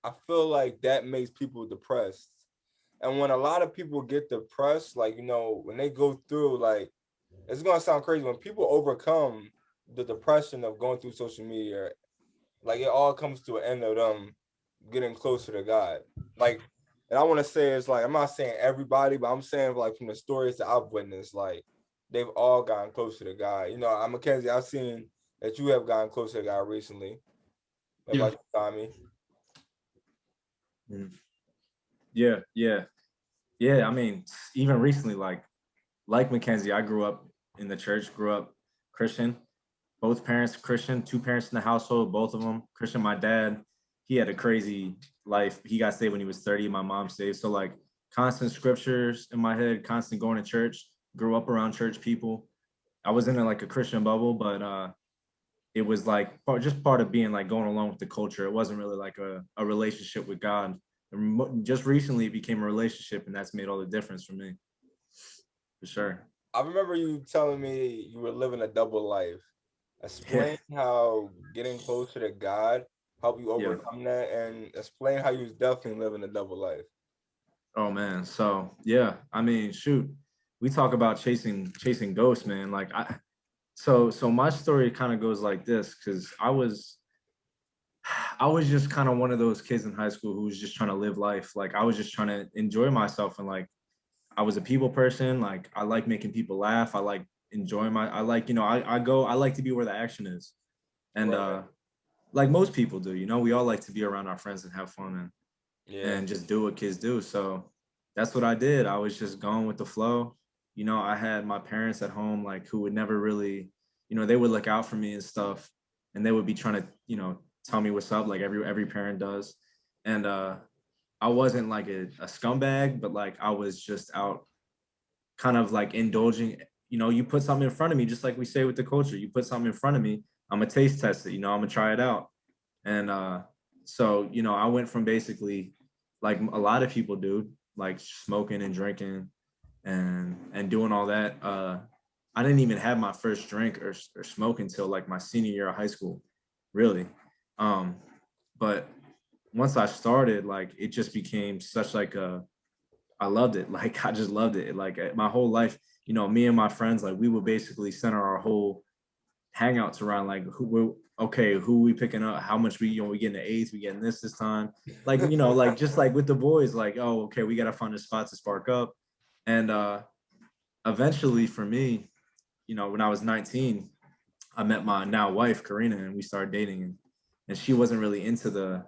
I feel like that makes people depressed. And when a lot of people get depressed, like, when they go through, like, it's gonna sound crazy, when people overcome the depression of going through social media, like, it all comes to an end of them getting closer to God. Like, and I want to say, it's like, I'm not saying everybody, but I'm saying, like, from the stories that I've witnessed, like, they've all gotten closer to God. I'm Mckenzie. I've seen that you have gotten closer to God recently. What Yeah. about you, Tommy? Mm. Yeah. I mean, even recently, like Mckenzie, I grew up in the church, grew up Christian. Both parents Christian, two parents in the household, both of them Christian. My dad, he had a crazy life. He got saved when he was 30. My mom saved. So like constant scriptures in my head, constant going to church, grew up around church people. I was in like a Christian bubble, but it was like just part of being like going along with the culture. It wasn't really like a relationship with God. Just recently it became a relationship, and that's made all the difference for me, for sure. I remember you telling me you were living a double life. Yeah, Explain how getting closer to God helped you yeah. overcome that, and explain how you was definitely living a double life. Oh man. So yeah, I mean, shoot, we talk about chasing ghosts, man. So my story kind of goes like this, because I was just kind of one of those kids in high school who was just trying to live life. Like I was just trying to enjoy myself, and like I was a people person. Like I like making people laugh. I like enjoying I like, I like to be where the action is. And Right. like most people do, we all like to be around our friends and have fun Yeah. and just do what kids do. So that's what I did. I was just going with the flow. I had my parents at home, like who would never really, they would look out for me and stuff, and they would be trying to, tell me what's up, like every parent does. And I wasn't like a scumbag, but like I was just out kind of like indulging. You put something in front of me, just like we say with the culture, you put something in front of me, I'm gonna taste test it, I'm gonna try it out. And so, I went from basically like a lot of people do, like smoking and drinking and doing all that. I didn't even have my first drink or smoke until like my senior year of high school, really. Um, but once I started, like it just became such like I loved it. Like I just loved it. Like my whole life, me and my friends, like we would basically center our whole hangouts around like who we picking up, how much we getting the eighth, we getting this time. Like, like just like with the boys, like, oh, okay, we gotta find a spot to spark up. And eventually for me, when I was 19, I met my now wife, Karina, and we started dating, and she wasn't really into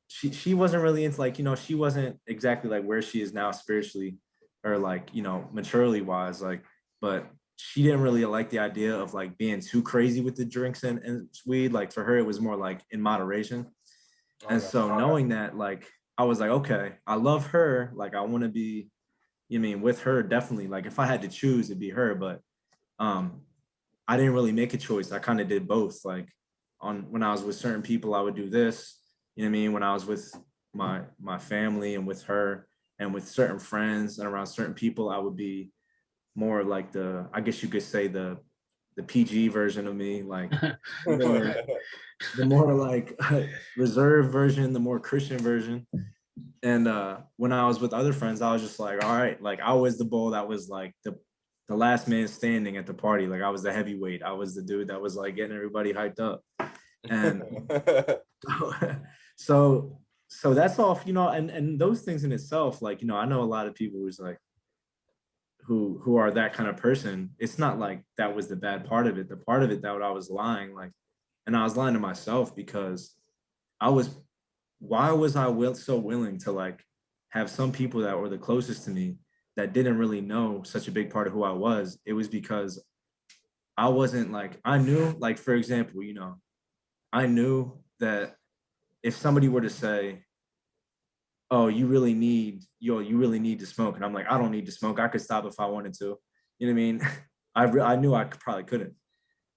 she wasn't really into like, she wasn't exactly like where she is now spiritually or like, maturely wise, like, but she didn't really like the idea of like being too crazy with the drinks and weed. Like for her, it was more like in moderation. And Okay. so knowing that, like, I was like, okay, I love her. Like, I want to be, with her, definitely. Like, if I had to choose, it'd be her. But um, I didn't really make a choice. I kind of did both. Like, when I was with certain people, I would do this. When I was with my family and with her and with certain friends and around certain people, I would be more like I guess you could say the PG version of me, like the more the more like reserved version, the more Christian version. And when I was with other friends, I was just like, all right, like I was the bull that was like the last man standing at the party. Like I was the heavyweight. I was the dude that was like getting everybody hyped up. And so so that's all, and those things in itself, like, I know a lot of people who's like who are that kind of person. It's not like that was the bad part of it. The part of it that I was lying, like, and I was lying to myself because I was why was I so willing to like have some people that were the closest to me that didn't really know such a big part of who I was? It was because I wasn't like, I knew, like, for example, I knew that if somebody were to say, oh, you really need to smoke. And I'm like, I don't need to smoke. I could stop if I wanted to. You know what I mean? I knew probably couldn't.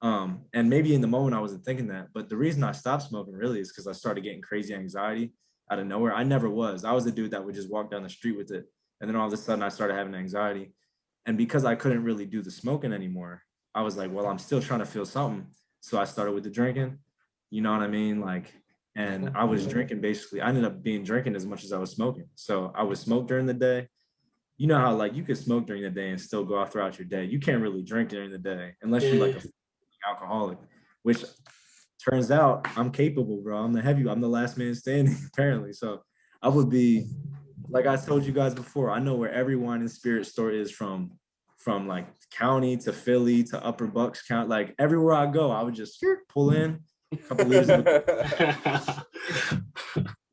And maybe in the moment I wasn't thinking that, but the reason I stopped smoking really is because I started getting crazy anxiety out of nowhere. I never was. I was the dude that would just walk down the street with it. And then all of a sudden I started having anxiety. And because I couldn't really do the smoking anymore, I was like, well, I'm still trying to feel something. So I started with the drinking. You know what I mean? Like, And I was drinking basically, I ended up drinking as much as I was smoking. So I would smoke during the day. You know how like you could smoke during the day and still go out throughout your day. You can't really drink during the day unless you're like a alcoholic, which turns out I'm capable, bro. I'm the last man standing, apparently. So I would be, like I told you guys before, I know where every wine and spirit store is from like county to Philly to Upper Bucks County. Like everywhere I go, I would just pull in a couple liters of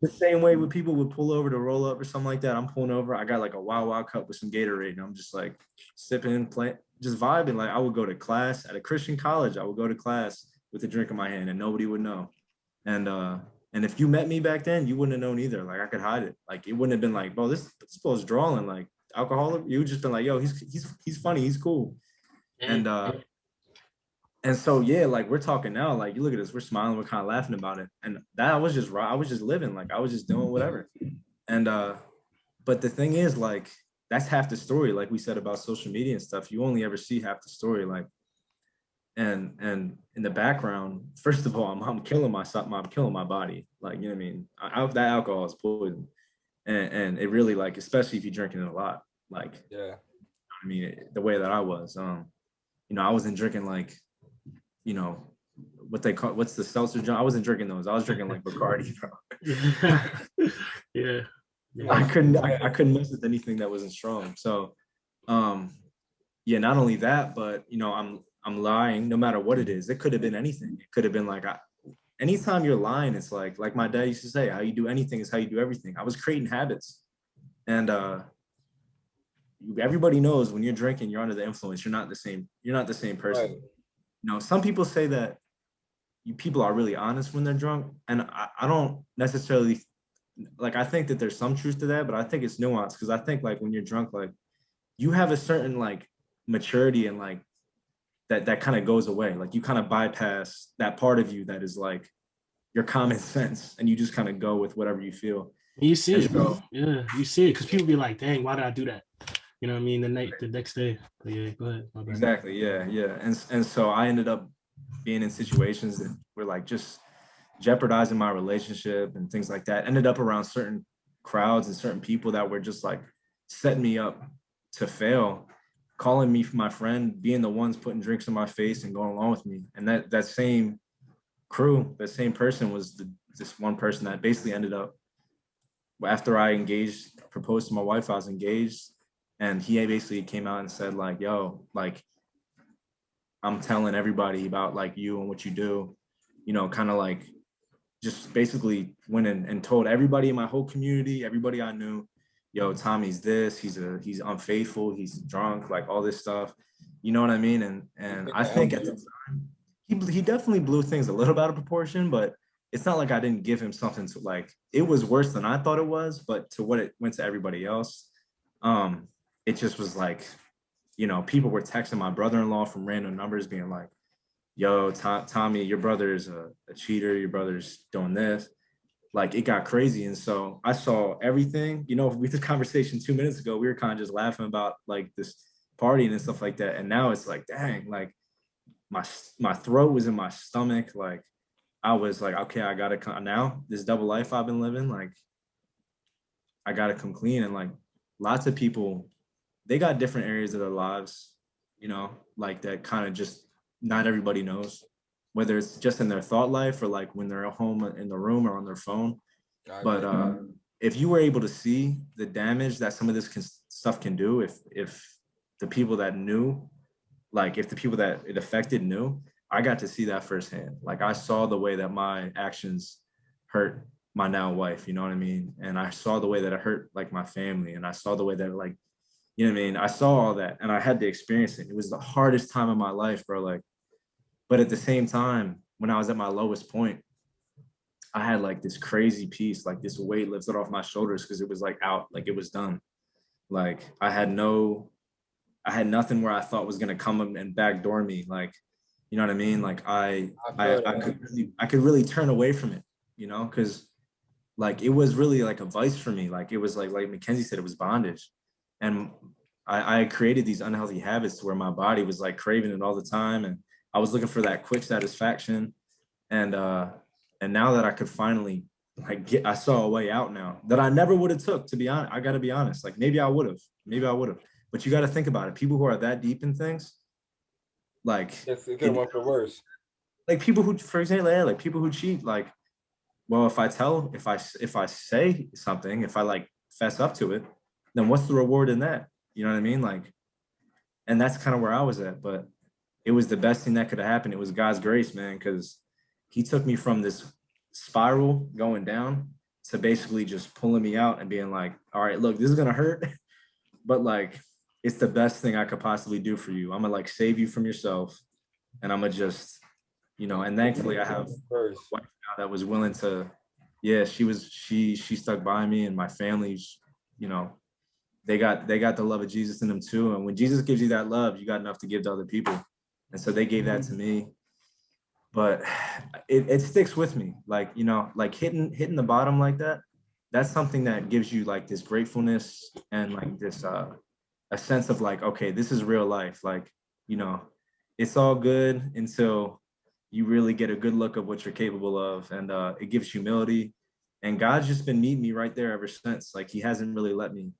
the same way when people would pull over to roll up or something like that. I'm pulling over. I got like a Wild cup with some Gatorade, and I'm just like sipping, playing, just vibing. Like I would go to class at a Christian college. I would go to class with a drink in my hand, and nobody would know. And if you met me back then, you wouldn't have known either. Like I could hide it. Like it wouldn't have been like, bro, this supposed drawing like alcoholic. You would just been like, yo, he's funny, he's cool. And so yeah, like we're talking now, like you look at us, we're smiling, we're kind of laughing about it. And that I was just living, like I was just doing whatever. And but the thing is, like, that's half the story. Like we said about social media and stuff, you only ever see half the story. Like, and in the background, first of all, I'm killing myself, I'm killing my body. Like, you know what I mean? That alcohol is poison. And it really, like, especially if you're drinking it a lot, like, yeah. I mean, the way that I was, you know, I wasn't drinking like, you know, what's the seltzer drink? I wasn't drinking those. I was drinking like Bacardi, bro. Yeah. I couldn't mess with anything that wasn't strong. So, yeah, not only that, but you know, I'm lying no matter what it is. It could have been anything. It could have been like, anytime you're lying, it's like my dad used to say, how you do anything is how you do everything. I was creating habits, and everybody knows when you're drinking, you're under the influence. You're not the same person. Right. You know, some people say that people are really honest when they're drunk, and I don't necessarily, like, I think that there's some truth to that, but I think it's nuanced, because I think like when you're drunk, like you have a certain like maturity, and like that kind of goes away. Like you kind of bypass that part of you that is like your common sense, and you just kind of go with whatever you feel. You see it, bro. Yeah, you see it, because people be like, dang, why did I do that? You know what I mean? The next day. But yeah, go ahead. My bad. Exactly. Yeah. And so I ended up being in situations that were like just jeopardizing my relationship and things like that. Ended up around certain crowds and certain people that were just like setting me up to fail, calling me my friend, being the ones putting drinks in my face and going along with me. And that same crew, that same person was this one person that basically ended up, after I proposed to my wife, I was engaged. And he basically came out and said like, yo, like, I'm telling everybody about like you and what you do, you know, kind of like just basically went and told everybody in my whole community, everybody I knew, yo, Tommy's this, he's unfaithful, he's drunk, like all this stuff. You know what I mean? And I think at the time, he definitely blew things a little out of proportion, but it's not like I didn't give him something to, like, it was worse than I thought it was, but to what it went to everybody else, it just was like, you know, people were texting my brother-in-law from random numbers being like, yo, Tommy, your brother is a cheater. Your brother's doing this. Like, it got crazy. And so I saw everything. You know, we had this conversation 2 minutes ago. We were kind of just laughing about like this partying and stuff like that. And now it's like, dang, like my throat was in my stomach. Like I was like, okay, I gotta come now. This double life I've been living, like I gotta come clean. And like lots of people, they got different areas of their lives, you know, like that kind of just not everybody knows, whether it's just in their thought life or like when they're at home in the room or on their phone. But if you were able to see the damage that some of this stuff can do, if the people that knew, like if the people that it affected knew, I got to see that firsthand. Like I saw the way that my actions hurt my now wife, you know what I mean? And I saw the way that it hurt like my family, and I saw the way that like, you know what I mean? I saw all that and I had to experience it. It was the hardest time of my life, bro. Like, but at the same time, when I was at my lowest point, I had like this crazy peace, like this weight lifted off my shoulders because it was like out, like it was done. Like I had nothing where I thought was gonna come up and backdoor me. Like, you know what I mean? Like I could really turn away from it, you know, because like it was really like a vice for me. Like it was like Mckenzie said, it was bondage. And I created these unhealthy habits to where my body was like craving it all the time. And I was looking for that quick satisfaction. And And now that I could finally like I saw a way out now that I never would have took, to be honest. I got to be honest. Like maybe I would have, but you got to think about it. People who are that deep in things, like Yes, it could have went for worse. like people who, for example, yeah, like people who cheat, like, well, if I say something, if I like fess up to it, then what's the reward in that? You know what I mean? Like, and that's kind of where I was at, but it was the best thing that could have happened. It was God's grace, man, because he took me from this spiral going down to basically just pulling me out and being like, all right, look, this is gonna hurt, but like it's the best thing I could possibly do for you. I'm gonna like save you from yourself, and I'm gonna just, and thankfully I have a wife now that was willing to, yeah, she stuck by me, and my family's, you know, they got the love of Jesus in them too. And when Jesus gives you that love, you got enough to give to other people. And so they gave that to me. But it sticks with me. Like, like hitting the bottom like that, that's something that gives you like this gratefulness and like this a sense of like, okay, this is real life. Like, it's all good until you really get a good look of what you're capable of. And it gives humility. And God's just been meeting me right there ever since. Like he hasn't really let me,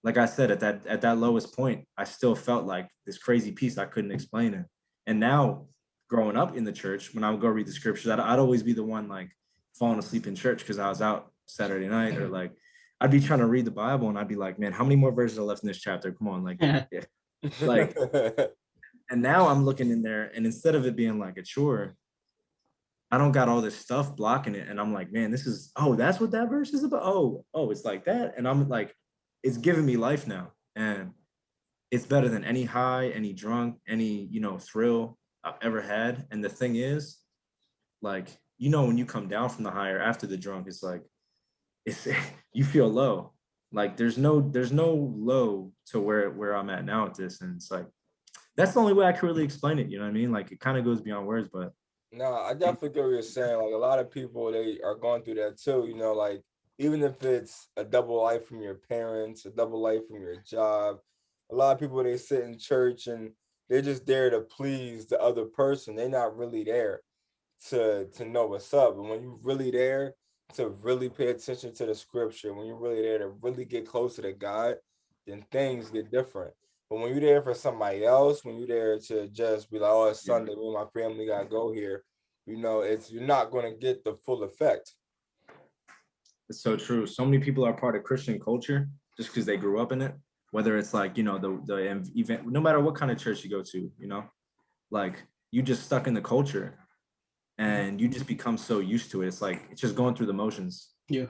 like I said, at that lowest point, I still felt like this crazy peace I couldn't explain it. And now growing up in the church, when I would go read the scriptures, I'd always be the one like falling asleep in church because I was out Saturday night, or like I'd be trying to read the Bible and I'd be like, man, how many more verses are left in this chapter? Come on, like, yeah. Like, and now I'm looking in there, and instead of it being like a chore, I don't got all this stuff blocking it. And I'm like, man, that's what that verse is about. Oh, it's like that. And I'm like, it's giving me life now. And it's better than any high, any drunk, any, thrill I've ever had. And the thing is, like, when you come down from the high or after the drunk, it's like, it's you feel low. Like there's no low to where I'm at now with this. And it's like, that's the only way I can really explain it. You know what I mean? Like it kind of goes beyond words, but No, I definitely get what you're saying. Like a lot of people, they are going through that too. Like even if it's a double life from your parents, a double life from your job, a lot of people, they sit in church and they're just there to please the other person. They're not really there to know what's up. And when you're really there to really pay attention to the scripture, when you're really there to really get closer to God, then things get different. But when you're there for somebody else, when you're there to just be like, oh, it's Sunday, me and my family gotta go here, you're not gonna get the full effect. It's so true. So many people are part of Christian culture just because they grew up in it. Whether it's like, the event, no matter what kind of church you go to, like you just stuck in the culture and you just become so used to it. It's like, it's just going through the motions. Yeah.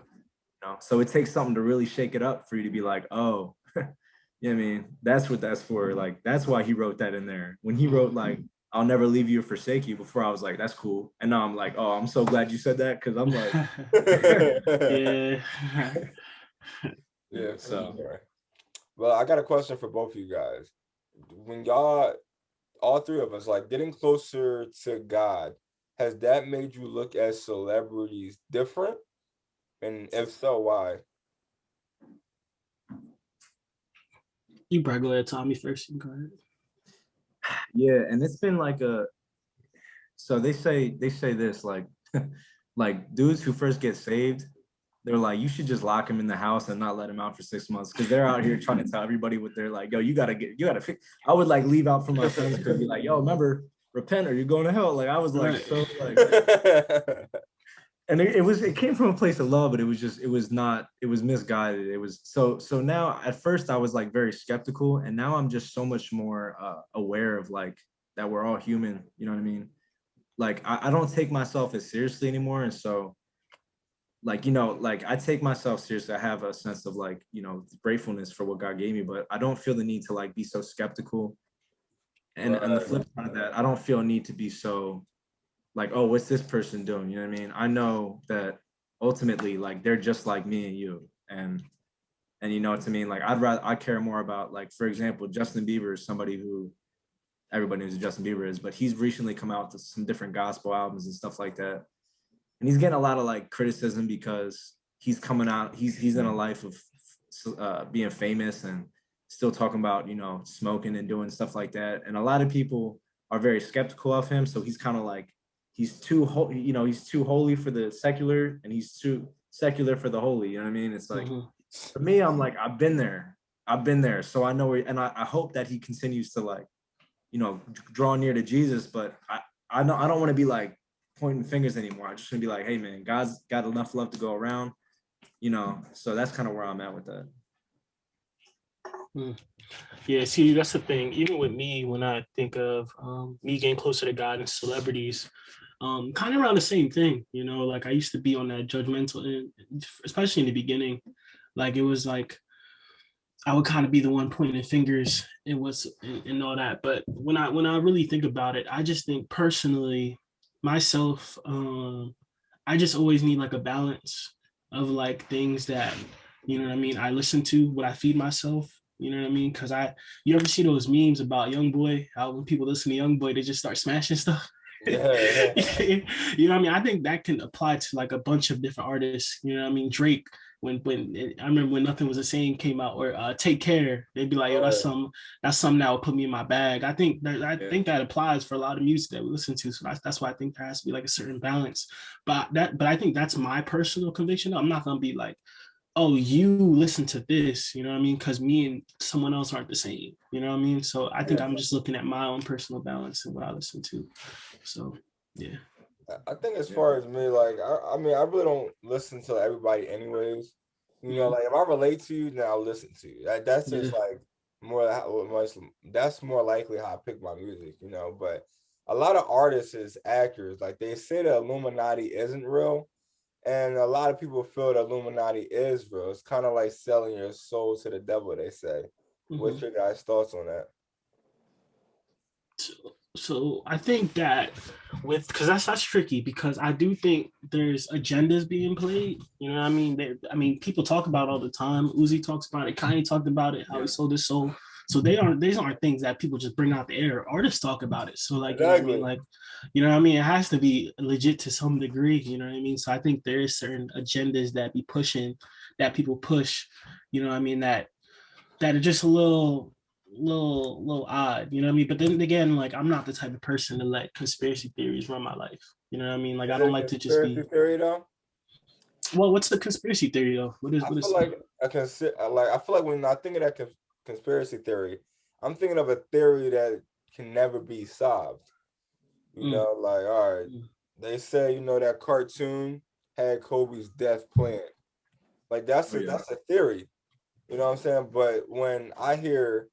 So it takes something to really shake it up for you to be like, oh, you know what I mean? That's what that's for. Like, that's why he wrote that in there. When he wrote like, I'll never leave you or forsake you, before I was like, that's cool. And now I'm like, oh, I'm so glad you said that. Cause I'm like, yeah. Yeah. So Well, I got a question for both of you guys. When y'all, all three of us, like getting closer to God, has that made you look at celebrities different? And if so, why? You probably go ahead, Tommy first. You go ahead. yeah, and it's been like so they say this like like dudes who first get saved, they're like, you should just lock him in the house and not let him out for 6 months, because they're out here trying to tell everybody what they're like, yo, you gotta fix. I would like leave out from my friends because be like, yo, remember, repent or you're going to hell. Like I was like, so like, and it came from a place of love, but it was misguided. It was so now at first I was like very skeptical, and now I'm just so much more aware of like that we're all human, you know what I mean? Like I don't take myself as seriously anymore. And so like, like I take myself seriously. I have a sense of like, gratefulness for what God gave me, but I don't feel the need to like be so skeptical. And Right. on the flip side of that, I don't feel a need to be so like, oh, what's this person doing? You know what I mean? I know that ultimately, like, they're just like me and you. And you know what I mean? Like, I care more about, like, for example, Justin Bieber is somebody who everybody knows who Justin Bieber is, but he's recently come out with some different gospel albums and stuff like that. And he's getting a lot of like criticism because he's coming out, he's in a life of being famous and still talking about, smoking and doing stuff like that. And a lot of people are very skeptical of him. So he's kind of like he's too he's too holy for the secular, and he's too secular for the holy. You know what I mean? It's like, for me, I'm like, I've been there, so I know where, and I hope that he continues to, like, draw near to Jesus. But I know I don't want to be like pointing fingers anymore. I just want to be like, hey man, God's got enough love to go around, so that's kind of where I'm at with that. Yeah, see, that's the thing. Even with me, when I think of me getting closer to God and celebrities, kind of around the same thing, like I used to be on that judgmental end, especially in the beginning. Like it was like I would kind of be the one pointing fingers and all that. But when I really think about it, I just think personally, myself, I just always need like a balance of like things that, what I mean, I listen to, what I feed myself. You know what I mean? Because you ever see those memes about Young Boy? How when people listen to Young Boy, they just start smashing stuff. Yeah. You know what I mean? I think that can apply to like a bunch of different artists. You know what I mean? Drake, when I remember when Nothing Was the Same came out, or Take Care, they'd be like, yo, that's something that would put me in my bag. I think that applies for a lot of music that we listen to. So that's why I think there has to be like a certain balance. But I think that's my personal conviction. I'm not gonna be like, oh, you listen to this, you know what I mean? Because me and someone else aren't the same, you know what I mean? So I think I'm just looking at my own personal balance and what I listen to. So yeah. I think as far as me, like, I mean, I really don't listen to everybody anyways. Like if I relate to you, then I'll listen to you. That's just like that's more likely how I pick my music, But a lot of artists is actors. Like they say the Illuminati isn't real, and a lot of people feel the Illuminati is real. It's kind of like selling your soul to the devil, they say. What's your guys' thoughts on that? So I think that because that's tricky, because I do think there's agendas being played. You know what I mean? People talk about it all the time. Uzi talks about it. Kanye talked about it, how he sold his soul. So these aren't things that people just bring out the air. Artists talk about it. So like, exactly. You know what I mean? It has to be legit to some degree. You know what I mean? So I think there is certain agendas that people push. You know what I mean? That are just a little odd, you know what I mean? But then again, like I'm not the type of person to let conspiracy theories run my life. You know what I mean? Like I don't like to just be theory though. Well, what's the conspiracy theory though? What is I feel like when I think of that conspiracy theory, I'm thinking of a theory that can never be solved. Like, all right, they say, that cartoon had Kobe's death planned. Like that's a theory. You know what I'm saying? But when I hear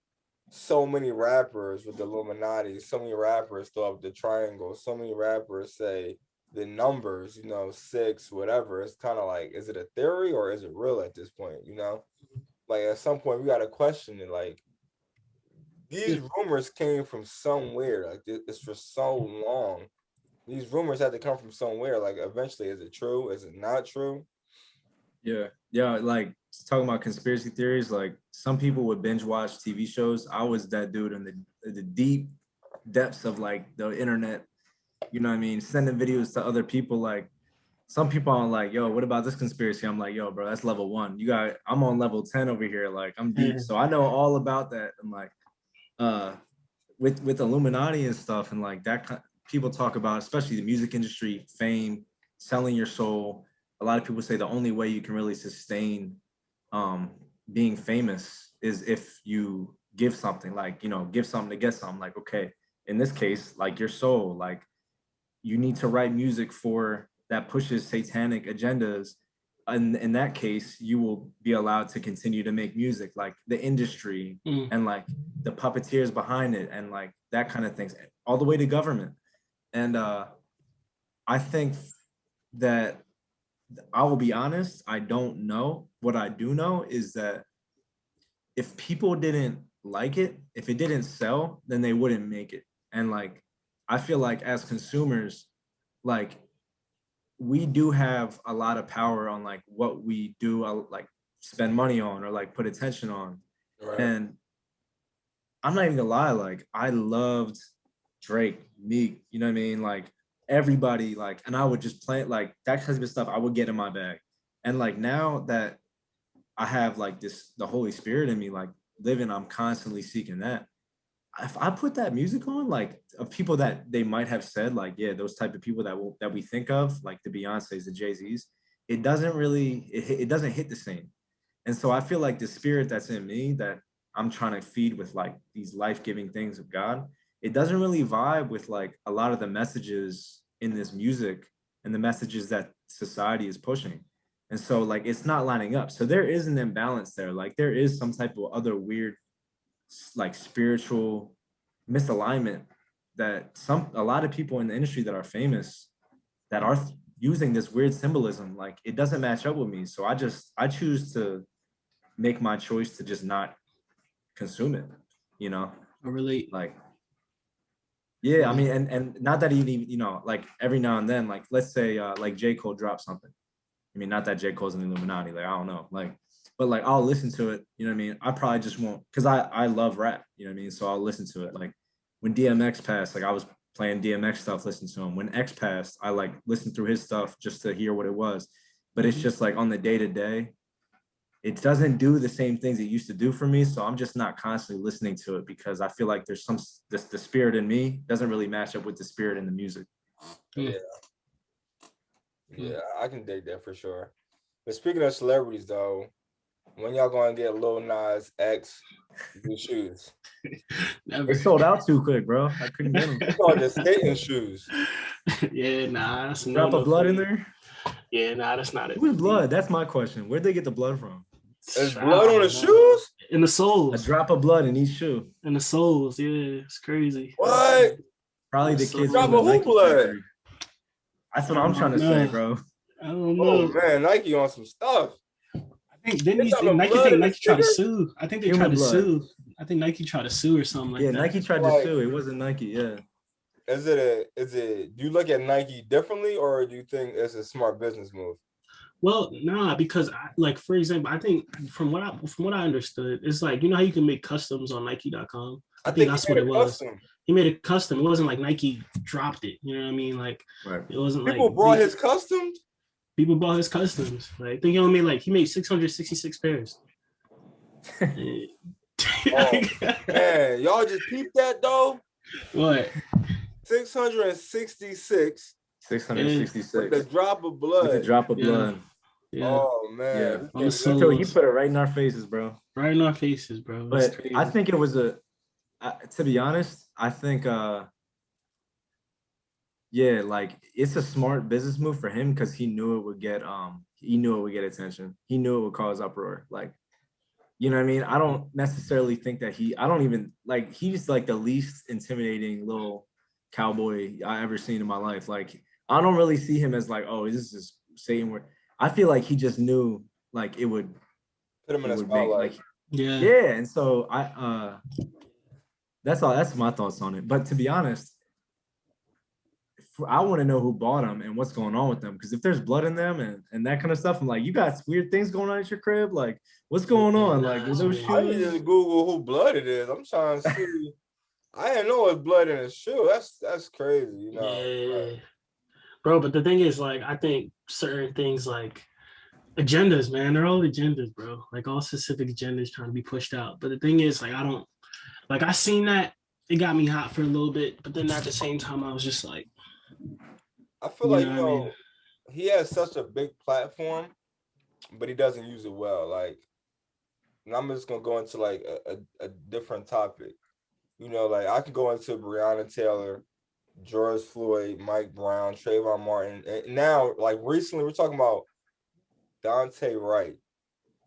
so many rappers with the Illuminati, so many rappers throw up the triangle, so many rappers say the numbers, 6, whatever, it's kind of like, is it a theory or is it real at this point? Like at some point we got to question it. Like these rumors came from somewhere. Like it's for so long. These rumors had to come from somewhere. Like eventually, is it true? Is it not true? Yeah. Like talking about conspiracy theories, like some people would binge watch TV shows. I was that dude in the deep depths of like the internet. You know what I mean? Sending videos to other people. Like some people are like, yo, what about this conspiracy? I'm like, yo, bro, that's level 1. I'm on level 10 over here. Like I'm deep. So I know all about that. And like, with Illuminati and stuff, and like that, people talk about, especially the music industry, fame, selling your soul. A lot of people say the only way you can really sustain being famous is if you give something, like, give something to get something. Like, okay, in this case, like your soul, like you need to write music that pushes satanic agendas. And in that case, you will be allowed to continue to make music, like the industry and like the puppeteers behind it and like that kind of things, all the way to government. And I think that, I will be honest, I don't know. What I do know is that if people didn't like it, if it didn't sell, then they wouldn't make it. And like, I feel like as consumers, like we do have a lot of power on like what we do, like spend money on or like put attention on. Right. And I'm not even gonna lie, like I loved Drake, Meek, you know what I mean? Like everybody, like, and I would just play like that type of stuff I would get in my bag. And like now that I have like the Holy Spirit in me, like living, I'm constantly seeking that. if I put that music on, like of people that they might have said, like, yeah, those type of people that we think of, like the Beyoncés, the Jay-Z's, it doesn't really, it doesn't hit the same. And so I feel like the spirit that's in me that I'm trying to feed with like these life-giving things of God, it doesn't really vibe with like a lot of the messages in this music and the messages that society is pushing. And so like it's not lining up. So there is an imbalance there. Like there is some type of other weird like spiritual misalignment that a lot of people in the industry that are famous that are using this weird symbolism, like it doesn't match up with me. So I choose to make my choice to just not consume it, you know. I relate. Like yeah, I mean, and not that even, you know, like every now and then, like let's say like J. Cole drops something. I mean, not that J. Cole's an Illuminati, like I don't know, like, but like I'll listen to it, you know what I mean? I probably just won't, because I love rap, you know what I mean? So I'll listen to it. Like when DMX passed, like I was playing DMX stuff, listening to him. When X passed, I like listened through his stuff just to hear what it was. But it's just like on the day-to-day, it doesn't do the same things it used to do for me. So I'm just not constantly listening to it because I feel like there's the spirit in me doesn't really match up with the spirit in the music. Yeah. Yeah, I can dig that for sure. But speaking of celebrities, though, when y'all going to get Lil Nas X new shoes? They sold out too quick, bro. I couldn't get them. It's called the skating shoes. Yeah, nah, that's Drop a blood in there. Yeah, nah, that's not it. Who's blood? That's my question. Where'd they get the blood from? There's blood on the shoes? In the soles. A drop of blood in each shoe. In the soles, yeah, it's crazy. What? Probably the kids drop from the of who Nike blood? factory. That's what I'm trying to say, bro. I don't know. Oh man, Nike on some stuff. I think Nike tried to sue. I think they tried to sue. I think Nike tried to sue or something like that. Yeah, Nike tried to sue. It wasn't Nike, yeah. Is it do you look at Nike differently, or do you think it's a smart business move? Well, nah, because like for example, I think from what I understood, it's like, you know how you can make customs on Nike.com. I think that's what it was. He made it custom. It wasn't like Nike dropped it. You know what I mean? Like it wasn't people like brought his customs. People bought his customs. Like, I think he only made he made 666 pairs. Oh, man, y'all just peeped that though. What? 666. 666. With the drop of blood. With the drop of blood. Yeah. Oh man. Yeah. He put it right in our faces, bro. Right in our faces, bro. But I think it was to be honest, I think yeah, like it's a smart business move for him because he knew it would get attention. He knew it would cause uproar. Like, you know what I mean? I don't necessarily think that he's like the least intimidating little cowboy I ever seen in my life. Like, I don't really see him as like, oh, this is Satan. I feel like he just knew like it would put him in a spotlight. Like, yeah. And so that's my thoughts on it. But to be honest, I want to know who bought them and what's going on with them. Because if there's blood in them and that kind of stuff, I'm like, you got weird things going on at your crib. Like, what's going on? Like, was those shoes? I need to Google who blood it is. I'm trying to see. I didn't know it's blood in his shoe. That's crazy, you know. Yeah. Bro, but the thing is, like, I think certain things like agendas, man, they're all agendas, bro. Like all specific agendas trying to be pushed out. But the thing is, like, I seen that. It got me hot for a little bit, but then at the same time, I was just like, I feel like, he has such a big platform, but he doesn't use it well. Like, and I'm just gonna go into like a different topic. You know, like I could go into Breonna Taylor, George Floyd, Mike Brown, Trayvon Martin, and now like recently we're talking about Dante Wright.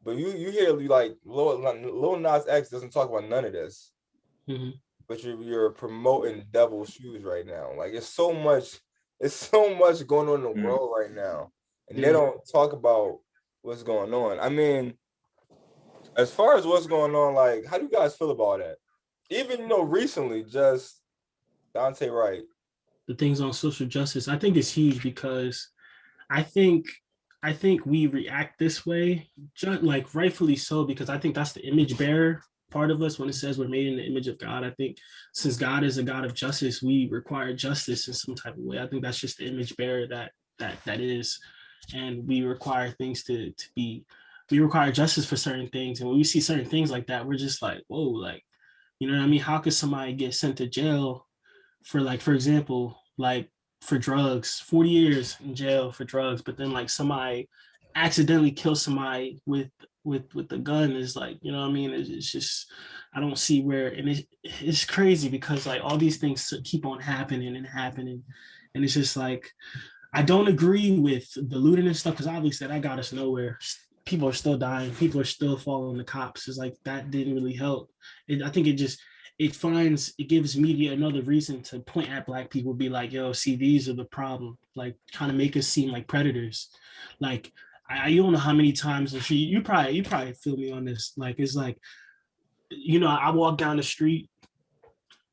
But you hear like Lil Nas X doesn't talk about none of this. Mm-hmm. But you're promoting devil shoes right now. Like it's so much going on in the world right now. And they don't talk about what's going on. I mean, as far as what's going on, like, how do you guys feel about that? Even recently, just Dante Wright. The things on social justice, I think it's huge because I think we react this way, just like rightfully so, because I think that's the image bearer part of us when it says we're made in the image of God. I think since God is a God of justice, we require justice in some type of way. I think that's just the image bearer that is, and we require things we require justice for certain things. And when we see certain things like that, we're just like, whoa, like You know what I mean? How could somebody get sent to jail for, like, for example, like for drugs, 40 years in jail for drugs, but then like somebody accidentally kills somebody with the gun is like, you know what I mean? It's just, I don't see where, and it's crazy because like all these things keep on happening and happening. And it's just like, I don't agree with the looting and stuff because obviously that got us nowhere. People are still dying. People are still following the cops. It's like that didn't really help. I think it gives media another reason to point at Black people, be like, yo, see, these are the problem. Like, trying to make us seem like predators. Like, you don't know how many times you probably feel me on this. Like, it's like, I walk down the street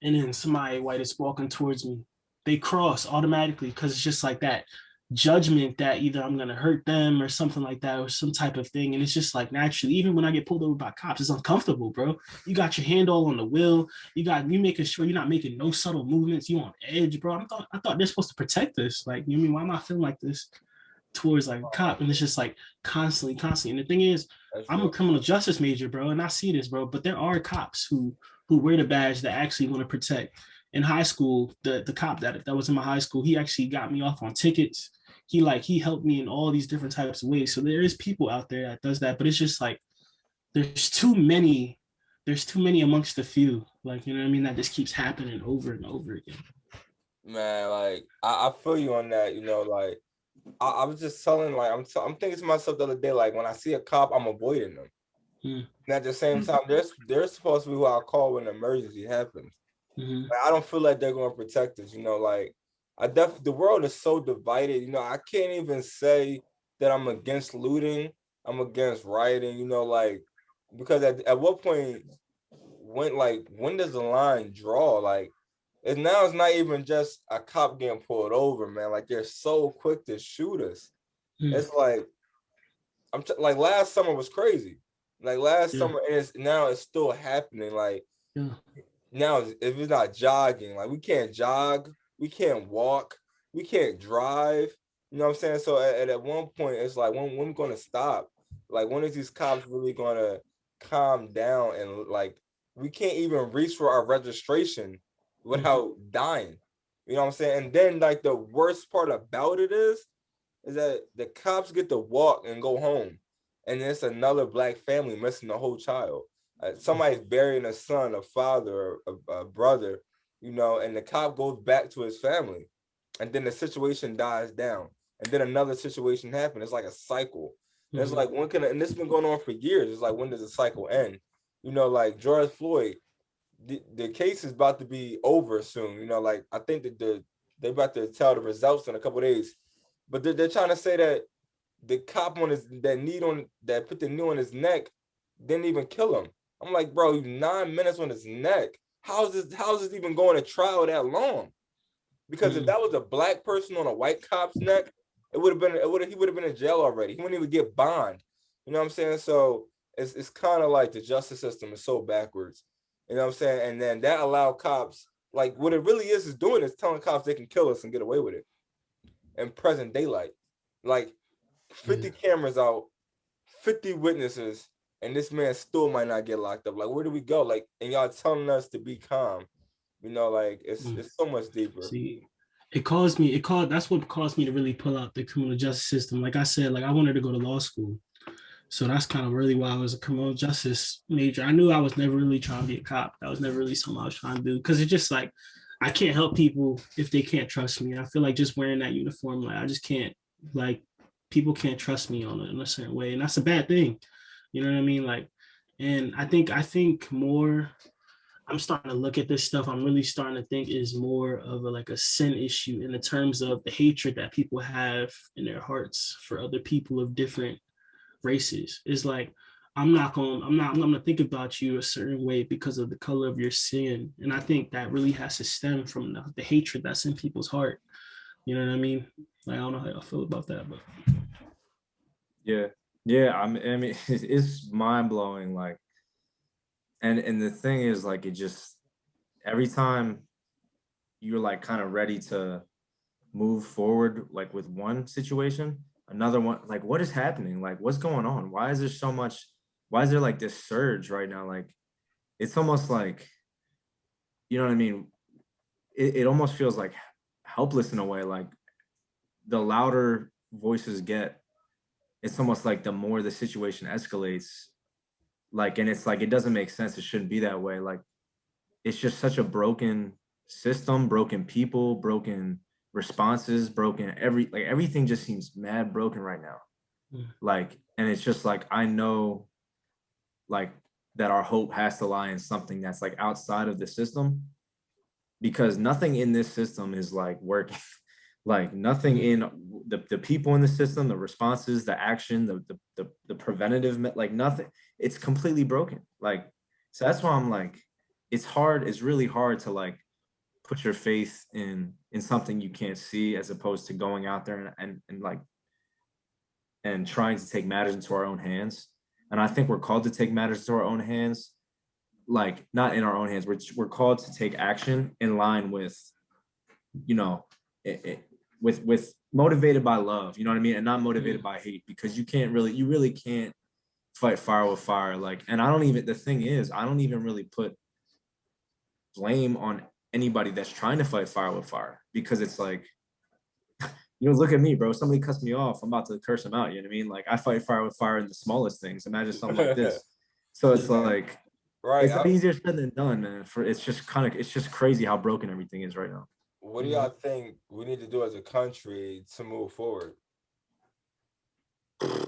and then somebody white is walking towards me. They cross automatically because it's just like that judgment that either I'm gonna hurt them or something like that, or some type of thing. And it's just like naturally, even when I get pulled over by cops, it's uncomfortable, bro. You got your hand all on the wheel. You making sure you're not making no subtle movements. You on edge, bro. I thought they're supposed to protect us. Like, you know what I mean? Why am I feeling like this towards like a cop? And it's just like constantly. And the thing is, I'm a criminal justice major, bro, and I see this, bro. But there are cops who wear the badge that actually want to protect. In high school, the cop that was in my high school, he actually got me off on tickets. He helped me in all these different types of ways. So there is people out there that does that, but it's just like there's too many. There's too many amongst the few. Like, you know what I mean? That just keeps happening over and over again. Man, like I feel you on that. Like I was just telling, like I'm thinking to myself the other day, like when I see a cop, I'm avoiding them. And at the same time, they're supposed to be who I call when an emergency happens. Like, I don't feel like they're going to protect us. Like the world is so divided. I can't even say that I'm against looting. I'm against rioting. Like because at what point when does the line draw? Like it's not even just a cop getting pulled over, man. Like they're so quick to shoot us. It's like like last summer was crazy. Like last summer, and now it's still happening. Like now, if it's not jogging, like we can't jog, we can't walk, we can't drive. You know what I'm saying? So at one point, it's like when we going to stop? Like when is these cops really going to calm down? And like we can't even reach for our registration without dying. You know what I'm saying? And then like the worst part about it is that the cops get to walk and go home, and it's another Black family missing the whole child. Somebody's burying a son, a father, a brother, and the cop goes back to his family, and then the situation dies down, and then another situation happens. It's like a cycle. And it's like and this has been going on for years. It's like, when does the cycle end? Like George Floyd, the case is about to be over soon. Like I think that they're about to tell the results in a couple of days. But they're trying to say that the cop that put the knee on his neck didn't even kill him. I'm like, bro, 9 minutes on his neck. How's this even going to trial that long? Because if that was a Black person on a white cop's neck, he would have been in jail already. He wouldn't even get bond. You know what I'm saying? So it's kind of like the justice system is so backwards. You know what I'm saying? And then that allowed cops, like what it really is doing is telling cops they can kill us and get away with it in present daylight. Like 50 cameras out, 50 witnesses, and this man still might not get locked up. Like, where do we go? Like, and y'all telling us to be calm. Like it's so much deeper. See, that's what caused me to really pull out the criminal justice system. Like I said, like I wanted to go to law school. So that's kind of really why I was a criminal justice major. I knew I was never really trying to be a cop. That was never really something I was trying to do. Cause it's just like, I can't help people if they can't trust me. I feel like just wearing that uniform, like I just can't, like people can't trust me in a certain way. And that's a bad thing. You know what I mean? Like, and I think more, I'm starting to look at this stuff. I'm really starting to think is more of like a sin issue in the terms of the hatred that people have in their hearts for other people of different races. Is like, I'm gonna think about you a certain way because of the color of your skin. And I think that really has to stem from the hatred that's in people's heart. You know what I mean? Like, I don't know how I feel about that, but yeah. I mean, it's mind blowing. Like, and the thing is, like, it just every time you're like kind of ready to move forward, like with one situation, another one, like what is happening? Like what's going on? Why is there like this surge right now? Like it's almost like you know what I mean? It almost feels like helpless in a way. Like the louder voices get, it's almost like the more the situation escalates. Like, and it's like, it doesn't make sense. It shouldn't be that way. Like, it's just such a broken system, broken people, broken responses, broken everything just seems mad broken right now. Like, and it's just like, I know like that our hope has to lie in something that's like outside of the system, because nothing in this system is like working. Like nothing in the people in the system, the responses, the action, the preventative, like nothing. It's completely broken. Like, so that's why I'm like, it's hard. It's really hard to like put your faith in something you can't see, as opposed to going out there and like and trying to take matters into our own hands. And I think we're called to take matters into our own hands, like not in our own hands. We're called to take action in line with, you know, with motivated by love, you know what I mean, and not motivated by hate, because you really can't fight fire with fire. Like, and the thing is, I don't even really put blame on anybody that's trying to fight fire with fire, because it's like, look at me, bro. Somebody cuts me off, I'm about to curse them out. You know what I mean? Like, I fight fire with fire in the smallest things. Imagine something like this. So it's like, right. It's easier said than done, man. It's just crazy how broken everything is right now. What do y'all think we need to do as a country to move forward? I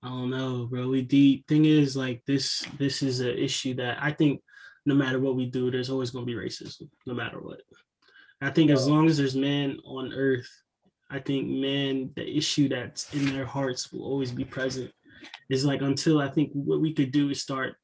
don't know, bro. We deep. Thing is, like this is an issue that I think no matter what we do, there's always gonna be racism, no matter what. I think as long as there's man on earth, I think man, the issue that's in their hearts will always be present. Is like until I think what we could do is start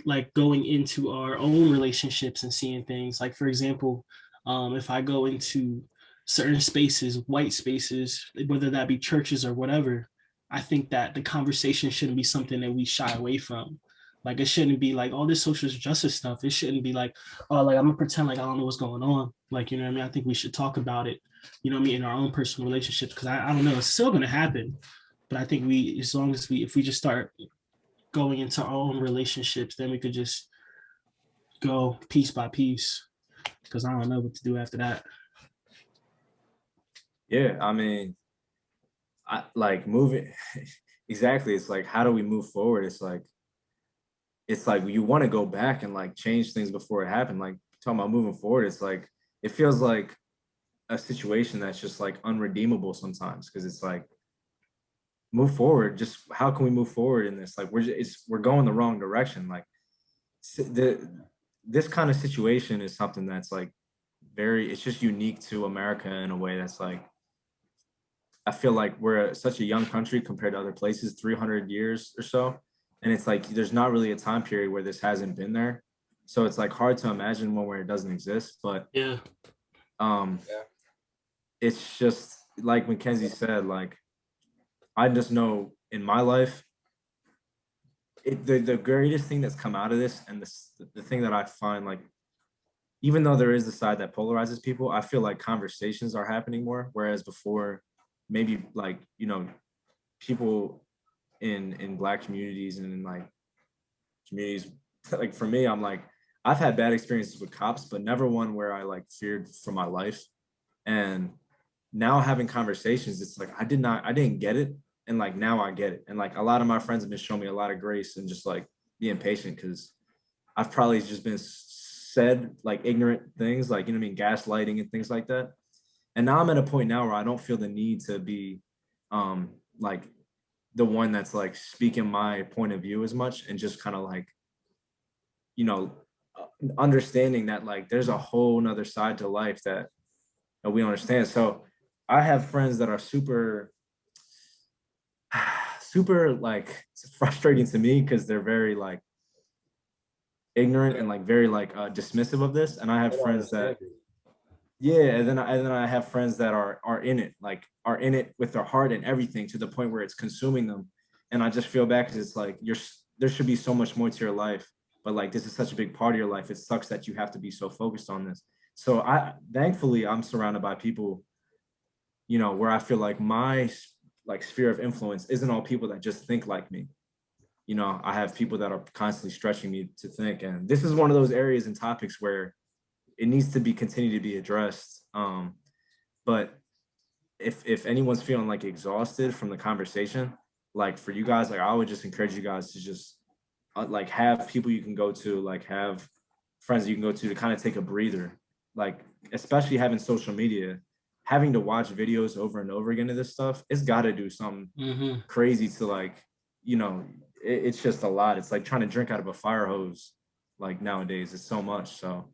like going into our own relationships and seeing things. Like for example, if I go into certain spaces, white spaces, whether that be churches or whatever, I think that the conversation shouldn't be something that we shy away from. Like it shouldn't be like all this social justice stuff. It shouldn't be like, oh, like I'm gonna pretend like I don't know what's going on. Like, you know what I mean? I think we should talk about it, you know what I mean, in our own personal relationships. Cause I don't know, it's still gonna happen. But I think we, as long as if we just start going into our own relationships, then we could just go piece by piece. Because I don't know what to do after that. Yeah, I mean, I like moving. Exactly. It's like, how do we move forward? It's like you want to go back and like change things before it happened. Like talking about moving forward, it's like it feels like a situation that's just like unredeemable sometimes, because it's like, move forward. Just how can we move forward in this? Like we're going the wrong direction. Like this kind of situation is something that's like it's just unique to America in a way that's like, I feel like we're such a young country compared to other places, 300 years or so. And it's like, there's not really a time period where this hasn't been there. So it's like hard to imagine one where it doesn't exist. But Yeah. It's just like Mckenzie said, like, I just know in my life, the greatest thing that's come out of this, and the thing that I find like, even though there is the side that polarizes people, I feel like conversations are happening more. Whereas before, maybe like, people in Black communities and in like communities, like for me, I'm like, I've had bad experiences with cops, but never one where I like feared for my life. And now having conversations, it's like I didn't get it. And like now I get it. And like a lot of my friends have been showing me a lot of grace and just like being patient, because I've probably just been said like ignorant things, like, I mean, gaslighting and things like that. And now I'm at a point now where I don't feel the need to be like the one that's like speaking my point of view as much, and just kind of like, you know, understanding that like there's a whole nother side to life that we understand. So I have friends that are super super like frustrating to me, because they're very like ignorant and like very like dismissive of this. And I have friends that and then I have friends that are in it, like are in it with their heart and everything, to the point where it's consuming them. And I just feel bad, because it's like there should be so much more to your life, but like this is such a big part of your life. It sucks that you have to be so focused on this. So thankfully I'm surrounded by people, where I feel like my like sphere of influence isn't all people that just think like me. you know, I have people that are constantly stretching me to think. And this is one of those areas and topics where it needs to be continue to be addressed. But if anyone's feeling like exhausted from the conversation, like for you guys, like I would just encourage you guys to just like have people you can go to, like have friends you can go to kind of take a breather. Like especially having social media, having to watch videos over and over again of this stuff, it's got to do something crazy to like, you know, it's just a lot. It's like trying to drink out of a fire hose. Like nowadays, it's so much. So.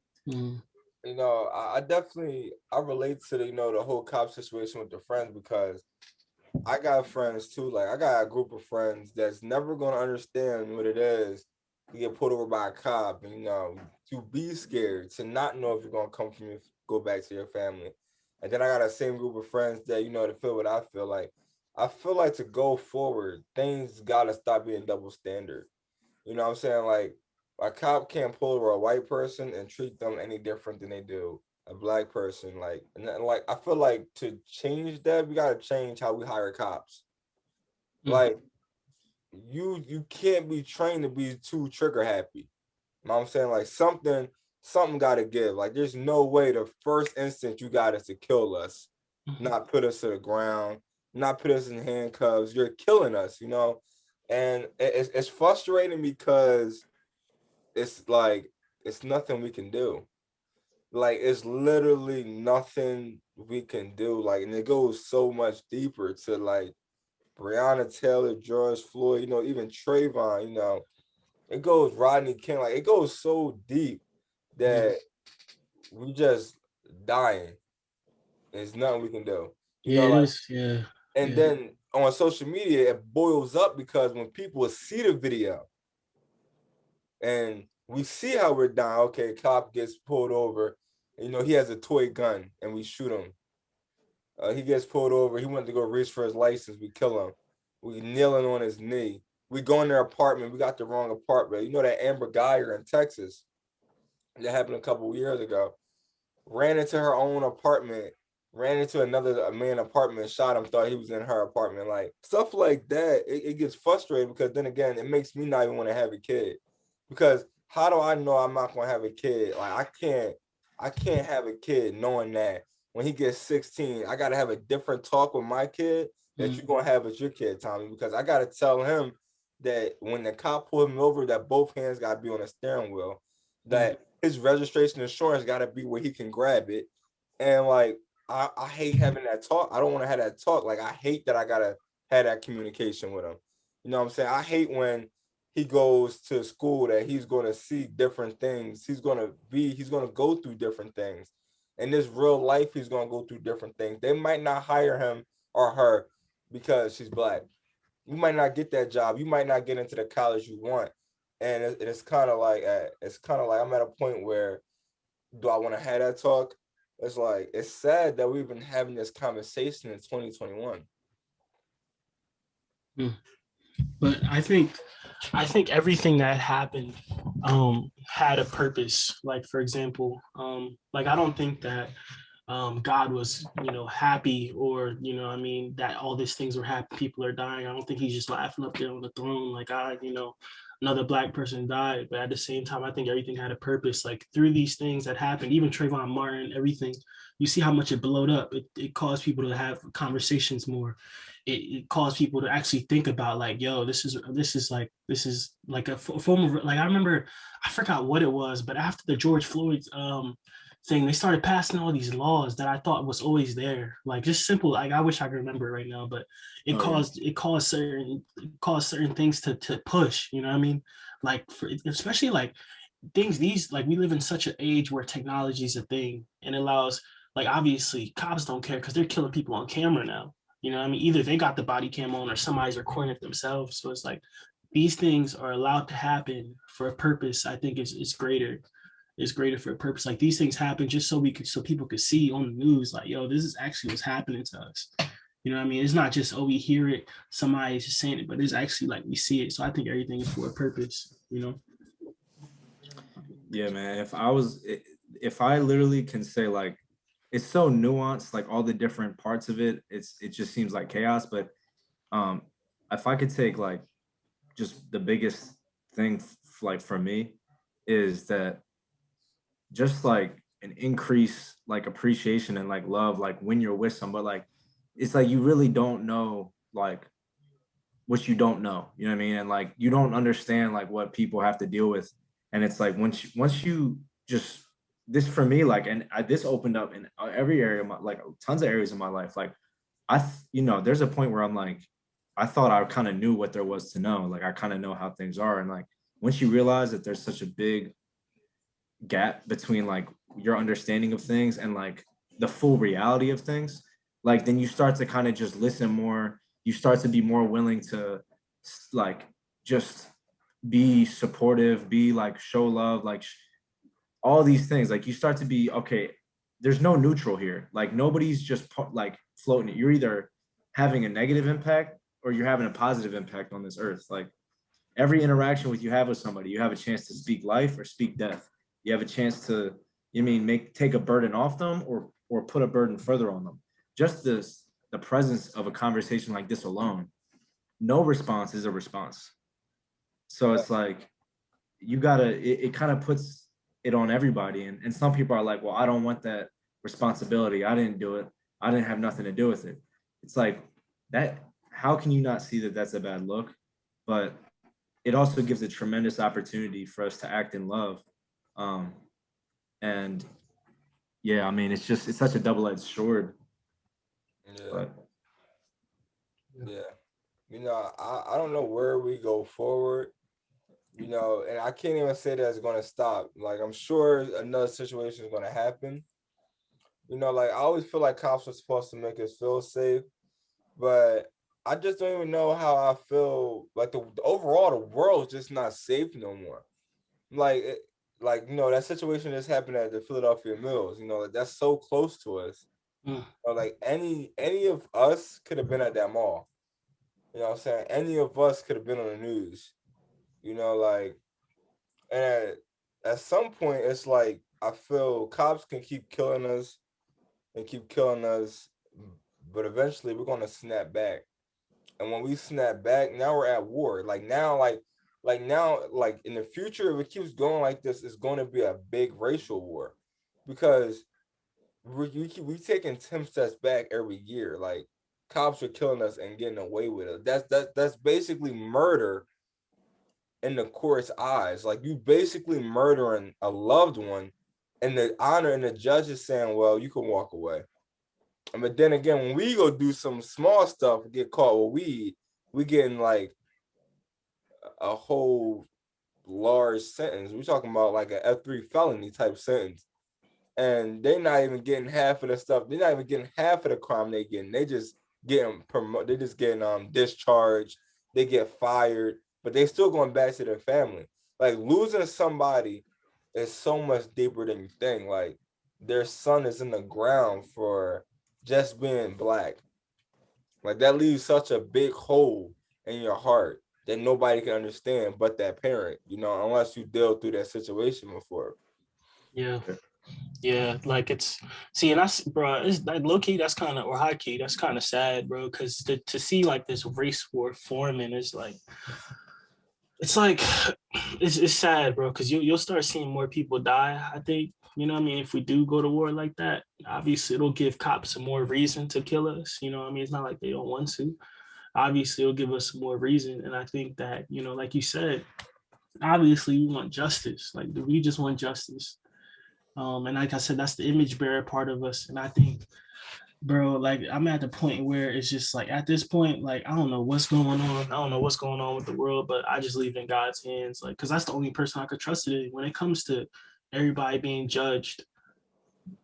You know, I definitely I relate to the, you know, the whole cop situation with the friends, because I got friends too. Like I got a group of friends that's never gonna understand what it is to get pulled over by a cop, and you know, to be scared, to not know if you're gonna come from your go back to your family. And then I got a same group of friends that, you know, to feel what I feel like. I feel like to go forward, things gotta stop being double standard. You know what I'm saying? Like a cop can't pull over a white person and treat them any different than they do a black person. Like, and then, like I feel like to change that, we gotta change how we hire cops. Like you can't be trained to be too trigger happy. You know what I'm saying? Like something gotta give. Like there's no way the first instinct you got is to kill us, not put us to the ground, not put us in handcuffs. You're killing us, you know? And it's frustrating because it's like it's nothing we can do. Like it's literally nothing we can do. Like, and it goes so much deeper to like Breonna Taylor, George Floyd, you know, even Trayvon, you know, it goes Rodney King, like it goes so deep that we just dying. There's nothing we can do. You Yeah, know, it like, is. Yeah. and then on social media, it boils up because when people see the video and we see how we're dying, okay, cop gets pulled over, you know, he has a toy gun and we shoot him. He gets pulled over. He went to go reach for his license. We kill him. We kneeling on his knee. We go in their apartment. We got the wrong apartment. You know that Amber Geyer in Texas that happened a couple of years ago. Ran into her own apartment. Ran into another man apartment. Shot him. Thought he was in her apartment. Like stuff like that. It gets frustrating because then again, it makes me not even want to have a kid. Because how do I know I'm not gonna have a kid? Like I can't have a kid knowing that when he gets 16, I gotta have a different talk with my kid that you're gonna have with your kid, Tommy, because I gotta tell him that when the cop pulled him over, that both hands gotta be on the steering wheel, that his registration insurance gotta be where he can grab it. And like I hate having that talk. I don't want to have that talk. Like I hate that I gotta have that communication with him. You know what I'm saying? I hate when he goes to school that he's going to see different things. He's going to go through different things. In this real life, he's going to go through different things. They might not hire him or her because she's black. You might not get that job. You might not get into the college you want. And it's kind of like I'm at a point where do I want to have that talk? It's like it's sad that we've been having this conversation in 2021. But I think everything that happened had a purpose. Like for example, like I don't think that God was, happy, or, I mean, that all these things were happening, people are dying. I don't think he's just laughing up there on the throne, like, another black person died. But at the same time, I think everything had a purpose. Like through these things that happened, even Trayvon Martin, everything, you see how much it blowed up. It caused people to have conversations more. It caused people to actually think about like, yo, this is like a form of, like, I remember, I forgot what it was, but after the George Floyd thing, they started passing all these laws that I thought was always there, like just simple. Like I wish I could remember it right now, but it caused certain things to push. You know what I mean? Like especially like things these, like we live in such an age where technology is a thing and allows, like, obviously cops don't care because they're killing people on camera now. You know what I mean? Either they got the body cam on or somebody's recording it themselves. So it's like these things are allowed to happen for a purpose. I think it's greater. It's greater for a purpose. Like these things happen just so people could see on the news, like, yo, this is actually what's happening to us. You know what I mean? It's not just, oh, we hear it, somebody's just saying it, but it's actually like we see it. So I think everything is for a purpose, Yeah, man. If I literally can say like, it's so nuanced, like all the different parts of it, it just seems like chaos. But um, if I could take like just the biggest thing like for me is that just like an increase like appreciation and like love like when you're with somebody, like it's like you really don't know like what you don't know, you know what I mean? And like you don't understand like what people have to deal with. And it's like once you just this for me, like, and this opened up in every area of my, like tons of areas of my life. Like you know, there's a point where I'm like, I thought I kind of knew what there was to know. Like I kind of know how things are. And like once you realize that there's such a big gap between like your understanding of things and like the full reality of things, like then you start to kind of just listen more. You start to be more willing to like just be supportive, be like show love, like all these things. Like you start to be okay. There's no neutral here. Like nobody's just like floating. You're either having a negative impact or you're having a positive impact on this earth. Like every interaction with you have with somebody, you have a chance to speak life or speak death. You have a chance to, you mean, take a burden off them or put a burden further on them. Just the presence of a conversation like this alone, no response is a response. So it's like you gotta, it kind of puts it on everybody. And some people are like, well, I don't want that responsibility. I didn't do it. I didn't have nothing to do with it. It's like that, how can you not see that that's a bad look? But it also gives a tremendous opportunity for us to act in love. And yeah, I mean, it's such a double-edged sword. Yeah. But Yeah. You know, I don't know where we go forward, you know, and I can't even say that it's going to stop. Like, I'm sure another situation is going to happen. You know, like, I always feel like cops are supposed to make us feel safe, but I just don't even know how I feel. Like, the overall, the world's just not safe no more. Like, like, you know, that situation just happened at the Philadelphia Mills, you know, like, that's so close to us. Or like any of us could have been at that mall. You know what I'm saying? Any of us could have been on the news. You know, like, and at some point, it's like I feel cops can keep killing us and keep killing us, but eventually we're gonna snap back. And when we snap back, now we're at war. Like now, like now, like in the future, if it keeps going like this, it's going to be a big racial war, because we taking 10 steps back every year. Like cops are killing us and getting away with it. That's basically murder in the court's eyes. Like you basically murdering a loved one, and the honor and the judge is saying, well, you can walk away. But then again, when we go do some small stuff, get caught with weed, we getting like a whole large sentence. We're talking about like a F3 felony type sentence. And they're not even getting half of the stuff. They're not even getting half of the crime they getting. They just getting promoted. They just getting discharged. They get fired, but they still going back to their family. Like losing somebody is so much deeper than you think. Like their son is in the ground for just being black. Like that leaves such a big hole in your heart that nobody can understand but that parent, you know, unless you deal through that situation before. Yeah. Yeah, like it's see, and that's bro, it's like low key, that's kind of or high key, that's kind of sad, bro. Because to see like this race war forming is like it's like it's sad, bro. Because you'll start seeing more people die. I think you know what I mean. If we do go to war like that, obviously it'll give cops some more reason to kill us. You know what I mean? It's not like they don't want to. Obviously, it'll give us some more reason, and I think that you know, like you said, obviously we want justice. Like we just want justice. And like I said, that's the image bearer part of us. And I think, bro, like I'm at the point where it's just like at this point, like I don't know what's going on. I don't know what's going on with the world, but I just leave it in God's hands. Like, cause that's the only person I could trust today. When it comes to everybody being judged,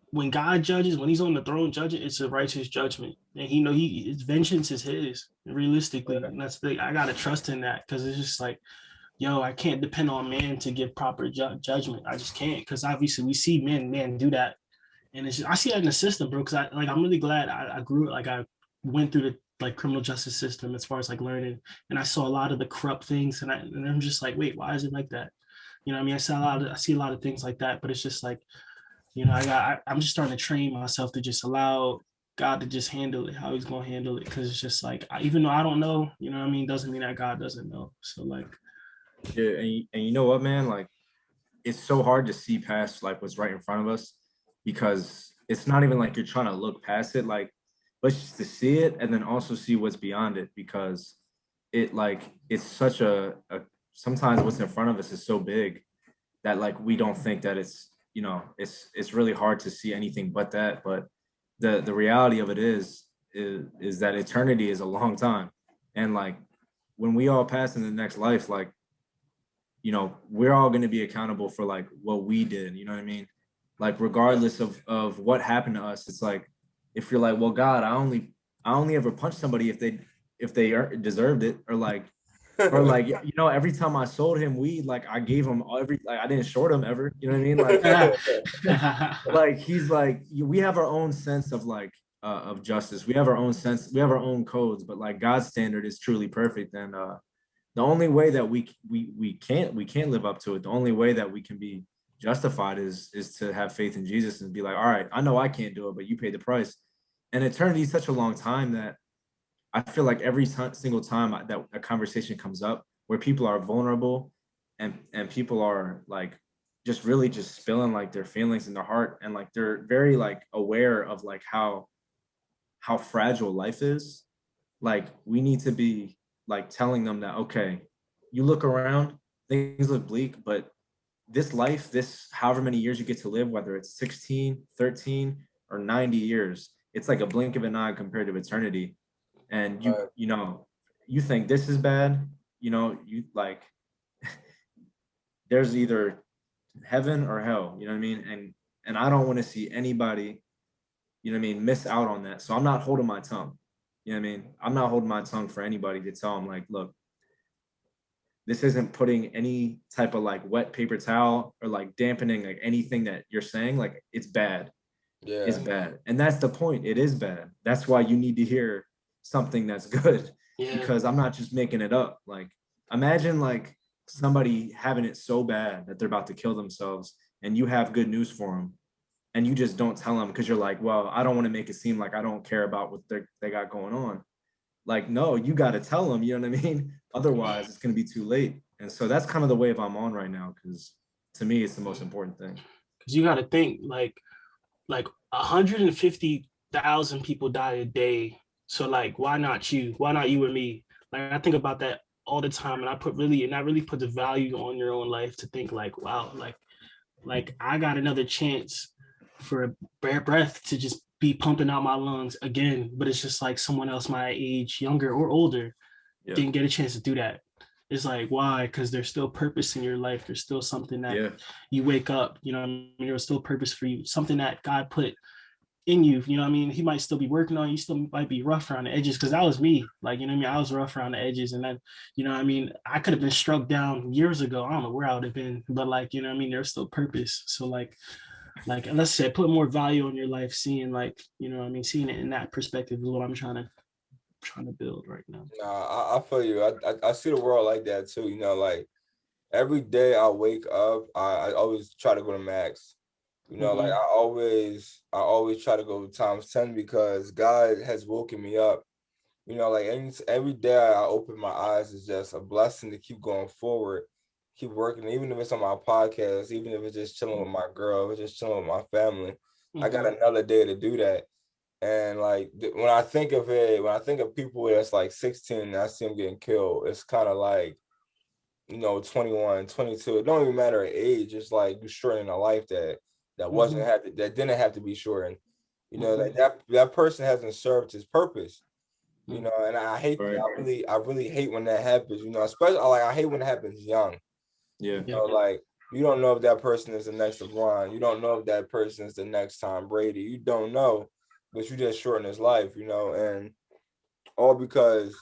when God judges, when he's on the throne judging, it's a righteous judgment. And he know his vengeance is his, realistically. And that's the I gotta trust in that because it's just like yo, I can't depend on man to give proper judgment. I just can't because obviously we see men do that, and it's just, I see that in the system, bro. Because I'm really glad I grew like I went through the like criminal justice system as far as like learning, and I saw a lot of the corrupt things, and I'm just like, wait, why is it like that? You know, what I mean, I see a lot of things like that, but it's just like, you know, I'm just starting to train myself to just allow God to just handle it, how he's gonna handle it. Cause it's just like, even though I don't know, you know what I mean, doesn't mean that God doesn't know. So like, Yeah, and you know what, man? Like, it's so hard to see past like what's right in front of us, because it's not even like you're trying to look past it. Like, but just to see it and then also see what's beyond it, because it's such a sometimes what's in front of us is so big that like we don't think that it's really hard to see anything but that. But the reality of it is that eternity is a long time, and like when we all pass in the next life, like, we're all going to be accountable for like what we did. You know what I mean? Like, regardless of what happened to us, it's like, if you're like, well, God, I only ever punched somebody if they deserved it, or like, every time I sold him weed, like I gave him like I didn't short him ever. You know what I mean? Like he's like, we have our own sense of like of justice. We have our own sense. We have our own codes, but like God's standard is truly perfect, and the only way that we can't live up to it, the only way that we can be justified is to have faith in Jesus and be like, all right, I know I can't do it, but you paid the price. And eternity is such a long time that I feel like every single time that a conversation comes up where people are vulnerable, and people are like just really just spilling like their feelings in their heart, and like they're very like aware of like how fragile life is. Like, we need to be like telling them that, okay, you look around, things look bleak, but this life, this however many years you get to live, whether it's 16, 13, or 90 years, it's like a blink of an eye compared to eternity. And you think this is bad, you like, there's either heaven or hell, you know what I mean? And I don't want to see anybody, you know what I mean, miss out on that. So I'm not holding my tongue. You know what I mean? I'm not holding my tongue for anybody to tell them like, look, this isn't putting any type of like wet paper towel or like dampening like anything that you're saying. Like, it's bad. It's Yeah. bad. And that's the point. It is bad. That's why you need to hear something that's good, yeah, because I'm not just making it up. Like, imagine like somebody having it so bad that they're about to kill themselves, and you have good news for them, and you just don't tell them because you're like, well, I don't want to make it seem like I don't care about what they got going on. Like, no, you got to tell them, you know what I mean? Otherwise, it's going to be too late. And so that's kind of the wave I'm on right now, because to me, it's the most important thing. because you got to think like 150,000 people die a day. So like, why not you? Why not you or me? Like, I think about that all the time, and I really put the value on your own life to think like, wow, like I got another chance for a bare breath to just be pumping out my lungs again. But it's just like someone else my age, younger or older, Yeah. didn't get a chance to do that. It's like, why? Because there's still purpose in your life. There's still something that you wake up, you know what I mean? There's still purpose for you, something that God put in you, you know what I mean? He might still be working on you, still might be rough around the edges, because that was me. Like, you know what I mean? I was rough around the edges. And then, you know what I mean? I could have been struck down years ago. I don't know where I would have been, but like, you know what I mean? There's still purpose. So like let's say put more value on your life, seeing like, you know what I mean, seeing it in that perspective is what I'm trying to build right now. Nah, I feel you. I see the world like that too. Like every day I wake up, I always try to go to max. Like I always try to go times 10 because God has woken me up. Like every day I open my eyes is just a blessing to keep going forward, keep working, even if it's on my podcast, even if it's just chilling with my girl, if it's just chilling with my family. I got another day to do that. And like when I think of it, when I think of people that's like 16 and I see them getting killed, it's kind of like, 21, 22. It don't even matter age. It's like you're shortening a life that wasn't that didn't have to be shortened. Like that person hasn't served his purpose. And I hate Right. I really hate when that happens. Especially like I hate when it happens young. Yeah. Like you don't know if that person is the next LeBron. You don't know if that person is the next Tom Brady. You don't know, but you just shorten his life. And all because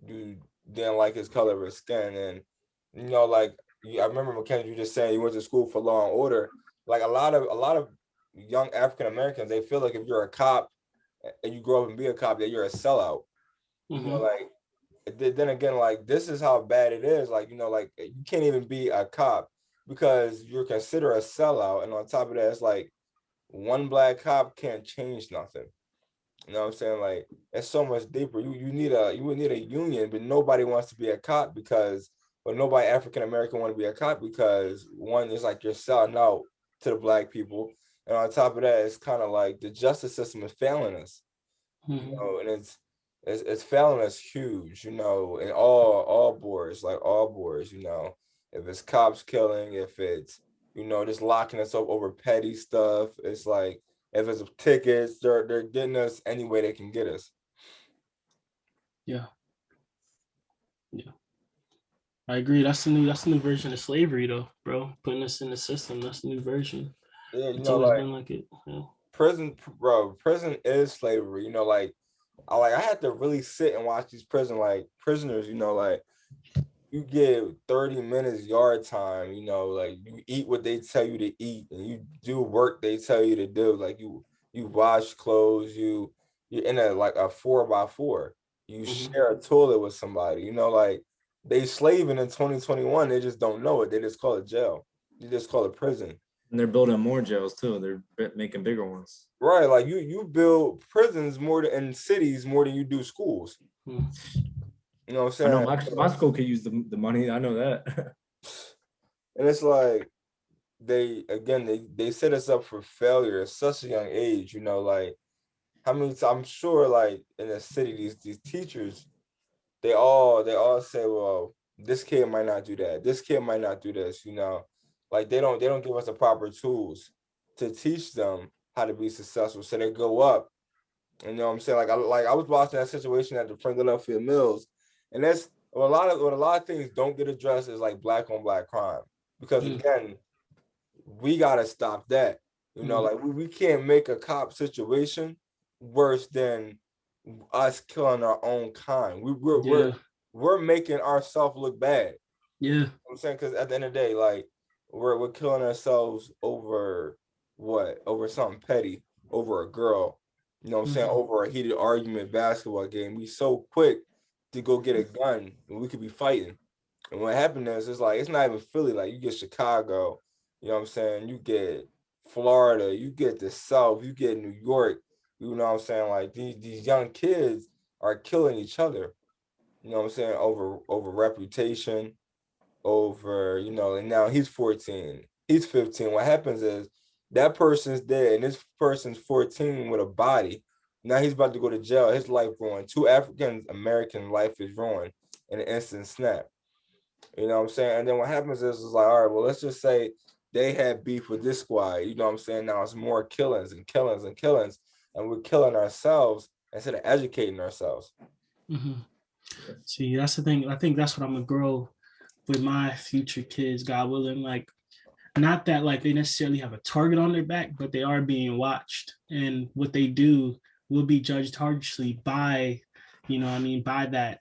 you didn't like his color of his skin. And like I remember Mckenzie, you just saying you went to school for law and order. Like a lot of young African Americans, they feel like if you're a cop and you grow up and be a cop, that you're a sellout. Like then again, like this is how bad it is. Like like you can't even be a cop because you're considered a sellout. And on top of that, it's like one black cop can't change nothing. You know what I'm saying? Like it's so much deeper. You would need a union, but nobody wants to be a cop because, well, nobody African American want to be a cop because one is like you're selling out to the black people, and on top of that, it's kind of like the justice system is failing us. You know, and it's failing us huge. You know, in all boards, like all boards. You know, if it's cops killing, if it's just locking us up over petty stuff, it's like if it's tickets, they're getting us any way they can get us. Yeah. Yeah. I agree. That's the new version of slavery though, bro. Putting us in the system. That's the new version. Yeah, It's always been like it. Yeah. Prison is slavery. I had to really sit and watch these prisoners. You get 30 minutes yard time, like you eat what they tell you to eat and you do work they tell you to do. Like you wash clothes, you're in a 4x4. You share a toilet with somebody, like they slaving in 2021, they just don't know it. They just call it jail. They just call it prison. And they're building more jails too. They're making bigger ones. Right. Like you build prisons more than in cities more than you do schools. You know what I'm I know saying? my school could use the money. I know that. And it's like they set us up for failure at such a young age, like how many times I'm sure like in the city, these teachers, they all say, well, this kid might not do that. This kid might not do this, like they don't give us the proper tools to teach them how to be successful. So they go up. You know what I'm saying? I was watching that situation at the Philadelphia Mills, and that's what a lot of things don't get addressed is like black on black crime. Because again, we gotta stop that. Like we can't make a cop situation worse than us killing our own kind. We're making ourselves look bad. Yeah. You know what I'm saying? Because at the end of the day, like we're killing ourselves over what? Over something petty, over a girl. You know what I'm saying? Over a heated argument basketball game. We so quick to go get a gun and we could be fighting. And what happened is it's like it's not even Philly. Like you get Chicago, you know what I'm saying? You get Florida, you get the South, you get New York, you know what I'm saying? Like these young kids are killing each other, you know what I'm saying, over reputation, over, and now he's 14, he's 15. What happens is that person's dead and this person's 14 with a body. Now he's about to go to jail. His life ruined. Two African American life is ruined in an instant snap. You know what I'm saying? And then what happens is like, all right, well, let's just say they had beef with this squad. You know what I'm saying? Now it's more killings and killings and killings, and we're killing ourselves instead of educating ourselves. See, that's the thing. I think that's what I'm gonna grow with my future kids, God willing. Like, not that like they necessarily have a target on their back, but they are being watched, and what they do will be judged harshly by, by that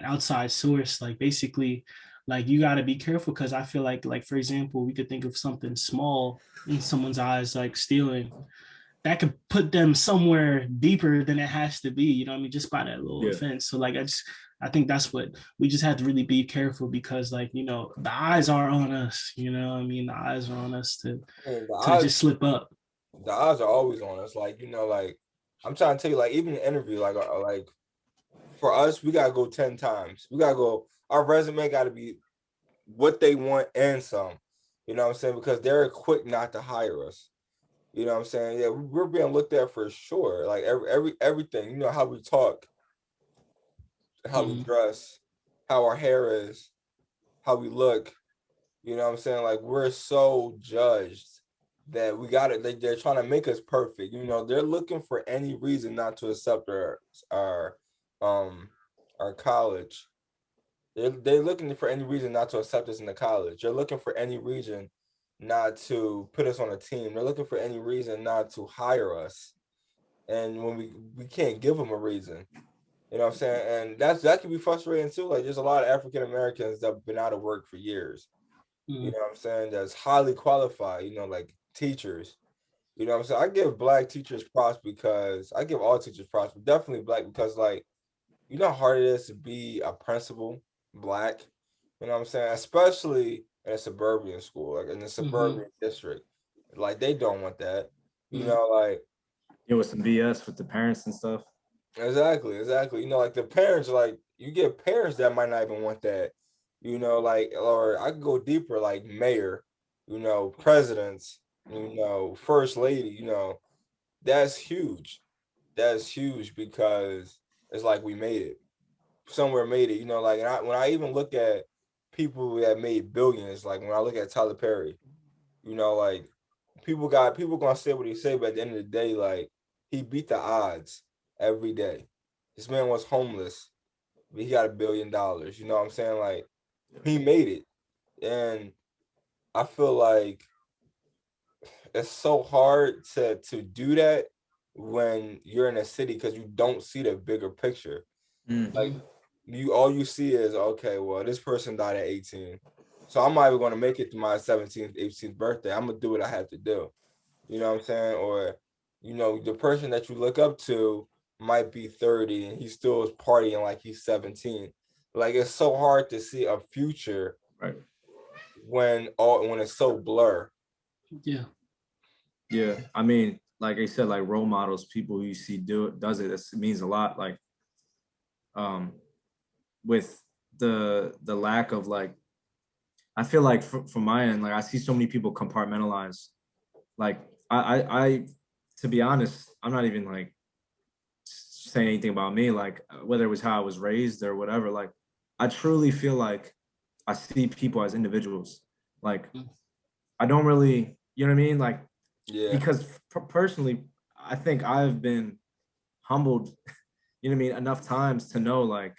outside source. Like basically, like you got to be careful because I feel like for example, we could think of something small in someone's eyes, like stealing. That could put them somewhere deeper than it has to be, just by that little offense. So like I think that's what we just have to really be careful because like, the eyes are on us, the eyes are on us to just slip up. The eyes are always on us. Like, like I'm trying to tell you, like even in the interview, like for us, we gotta go 10 times. We gotta go, our resume gotta be what they want and some. You know what I'm saying? Because they're quick not to hire us. You know what I'm saying? Yeah, we're being looked at for sure. Like everything, how we talk, how we dress, how our hair is, how we look. You know what I'm saying? Like we're so judged that we got it. They're trying to make us perfect. They're looking for any reason not to accept our um our college. They're looking for any reason not to accept us in the college. They're looking for any reason not to put us on a team. They're looking for any reason not to hire us. And when we can't give them a reason, you know what I'm saying? And that can be frustrating too. Like there's a lot of African Americans that have been out of work for years. You know what I'm saying? That's highly qualified, like teachers. You know what I'm saying? I give black teachers props because I give all teachers props, but definitely black because like you know how hard it is to be a principal black. You know what I'm saying? Especially in a suburban school, like in a suburban district. Like they don't want that. Like Yeah, with some BS with the parents and stuff. Exactly. You know, like the parents, like you get parents that might not even want that. You know, like, or I could go deeper, like mayor, you know, presidents, you know, first lady, you know, that's huge. That's huge because it's like we made it. Somewhere made it, you know, like, and when I even look at people that made billions, like when I look at Tyler Perry, you know, like people gonna say what he say, but at the end of the day, like he beat the odds every day. This man was homeless, but he got $1 billion. You know what I'm saying? Like he made it, and I feel like it's so hard to do that when you're in a city because you don't see the bigger picture. Like you, all you see is, okay, well, this person died at 18, so I'm not even going to make it to my 17th, 18th birthday. I'm gonna do what I have to do. You know what I'm saying? Or, you know, the person that you look up to might be 30 and he still is partying like he's 17. Like it's so hard to see a future Right. when it's so blur. Yeah. Yeah. I mean, like I said, like role models, people who you see does it. It means a lot. Like, with the lack of like, I feel like from my end, like I see so many people compartmentalize. Like I to be honest, I'm not even like saying anything about me, like whether it was how I was raised or whatever. Like I truly feel like I see people as individuals. Like I don't really, you know what I mean? Like Yeah. because personally, I think I've been humbled, you know what I mean, enough times to know like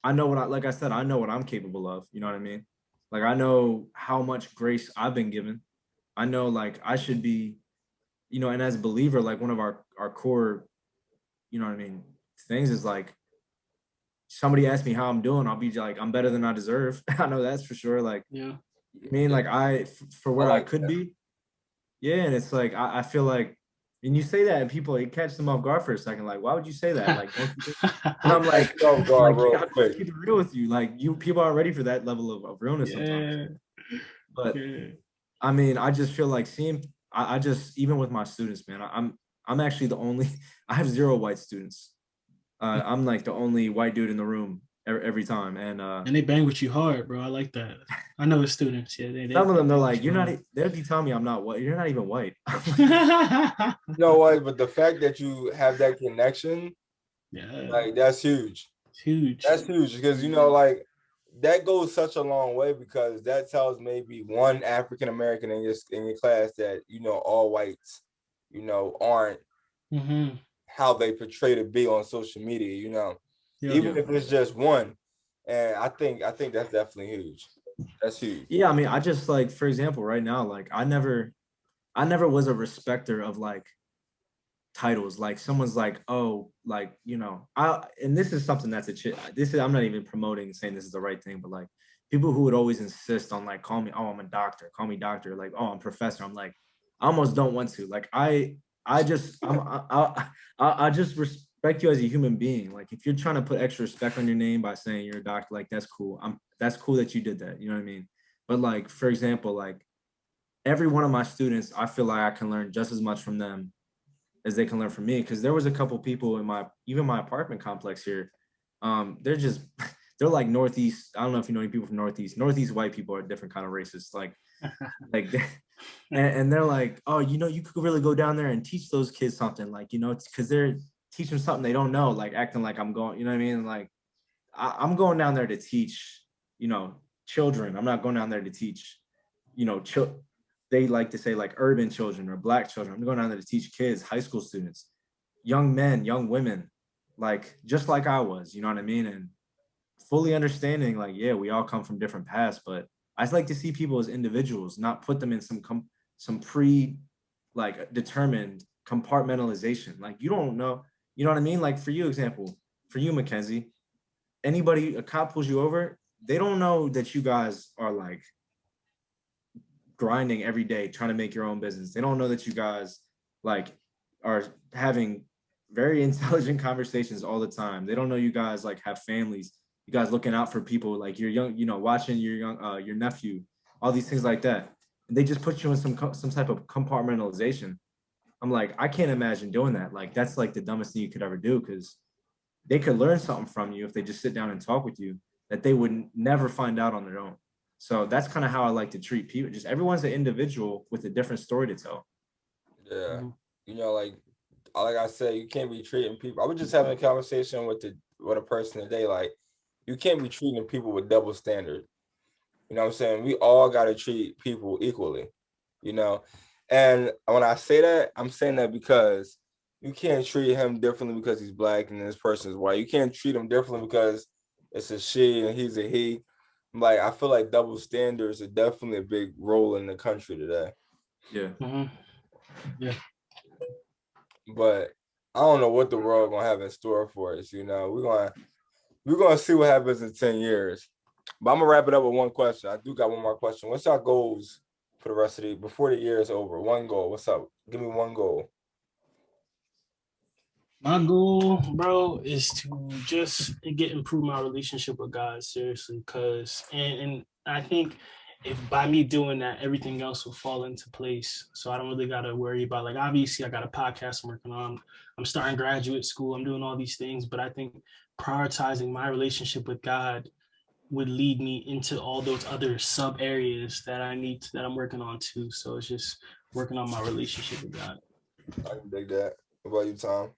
I know what like I said, I know what I'm capable of, you know what I mean? Like I know how much grace I've been given. I know like I should be, you know, and as a believer, like one of our core, you know what I mean, things is like somebody asks me how I'm doing, I'll be like, I'm better than I deserve. I know that's for sure. Like, Yeah. I mean, like for I where I like could that. be, yeah. And it's like I feel like, and you say that, and people it catch them off guard for a second. Like, why would you say that? Like, don't you think? And I'm Catch like, you off guard real I'm quick. keep it real with you. Like, you people are ready for that level of realness sometimes. Yeah. But Yeah. I mean, I just feel like seeing. I just even with my students, man. I'm actually the only. I have zero white students. I'm like the only white dude in the room every time, and And they bang with you hard, bro. I like that. I know the students. Yeah, some of they them they're bang with like, you "You're not." hard. They'll be telling me I'm not white. You're not even white. You know what? But the fact that you have that connection, Yeah, like that's huge. it's huge. That's huge because you know, like that goes such a long way because that tells maybe one African American in your class that you know all whites, you know, aren't Mm-hmm. how they portray to be on social media. You know, Yeah. even if it's just one, and I think that's definitely huge. That's huge. Yeah, I mean, I just like, for example, right now, like I never was a respecter of like titles. Like someone's like, oh, like, you know, and this is something that's this is, I'm not even promoting saying this is the right thing, but like people who would always insist on like, call me, oh, I'm a doctor, call me doctor, like, oh, I'm professor. I'm like, I almost don't want to. Like, I just, I just respect you as a human being. Like, if you're trying to put extra respect on your name by saying you're a doctor, like, that's cool. That's cool that you did that. You know what I mean? But like, for example, like every one of my students, I feel like I can learn just as much from them as they can learn from me. Because there was a couple people in my apartment complex here. They're just they're like Northeast. I don't know if you know any people from Northeast. Northeast white people are different kind of racist. Like and they're like, oh, you know, you could really go down there and teach those kids something. Like, you know, it's because they're teaching something they don't know. Like acting like I'm going. You know what I mean? Like I'm going down there to teach. You know, children. I'm not going down there to teach. You know, they like to say like urban children or black children. I'm going down there to teach kids, high school students, young men, young women, like just like I was, you know what I mean? And fully understanding like, yeah, we all come from different paths, but I like to see people as individuals, not put them in some pre like determined compartmentalization. Like you don't know, you know what I mean? Like for you, example, for you, Mckenzie, anybody, a cop pulls you over, they don't know that you guys are like grinding every day trying to make your own business. They don't know that you guys like are having very intelligent conversations all the time. They don't know you guys like have families. You guys looking out for people like your young, you know, watching your nephew, all these things like that. And they just put you in some type of compartmentalization. I'm like, I can't imagine doing that. Like, that's like the dumbest thing you could ever do, because they could learn something from you if they just sit down and talk with you that they would never find out on their own. So that's kind of how I like to treat people. Just everyone's an individual with a different story to tell. Yeah. You know, like I said, you can't be treating people. I was just having a conversation with a person today. Like, you can't be treating people with double standard. You know what I'm saying? We all got to treat people equally, you know? And when I say that, I'm saying that because you can't treat him differently because he's black and this person is white. You can't treat him differently because it's a she and he's a he. Like, I feel like double standards are definitely a big role in the country today. Yeah. Yeah. But I don't know what the world gonna have in store for us. You know, we're gonna see what happens in 10 years. But I'm gonna wrap it up with one question. I do got one more question. What's your goals for the rest of before the year is over? One goal. What's up? Give me one goal. My goal, bro, is to just improve my relationship with God, seriously, because and I think if by me doing that, everything else will fall into place. So I don't really gotta worry about, like, obviously I got a podcast I'm working on. I'm starting graduate school. I'm doing all these things, but I think prioritizing my relationship with God would lead me into all those other sub areas that that I'm working on too. So it's just working on my relationship with God. I can dig that. What about you, Tom?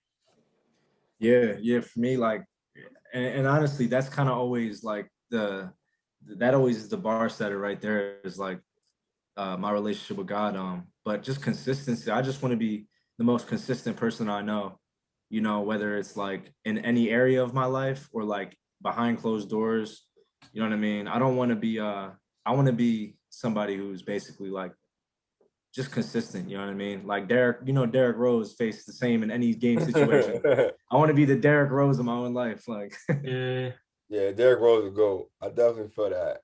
Yeah. For me, like, and honestly, that's kind of always like that always is the bar setter right there, is like my relationship with God. But just consistency. I just want to be the most consistent person I know, you know, whether it's like in any area of my life or like behind closed doors. You know what I mean? I don't want to be I want to be somebody who's basically like just consistent, you know what I mean? Like Derrick Rose faced the same in any game situation. I want to be the Derrick Rose of my own life. Like, Yeah. Yeah, Derrick Rose a goal. I definitely feel that.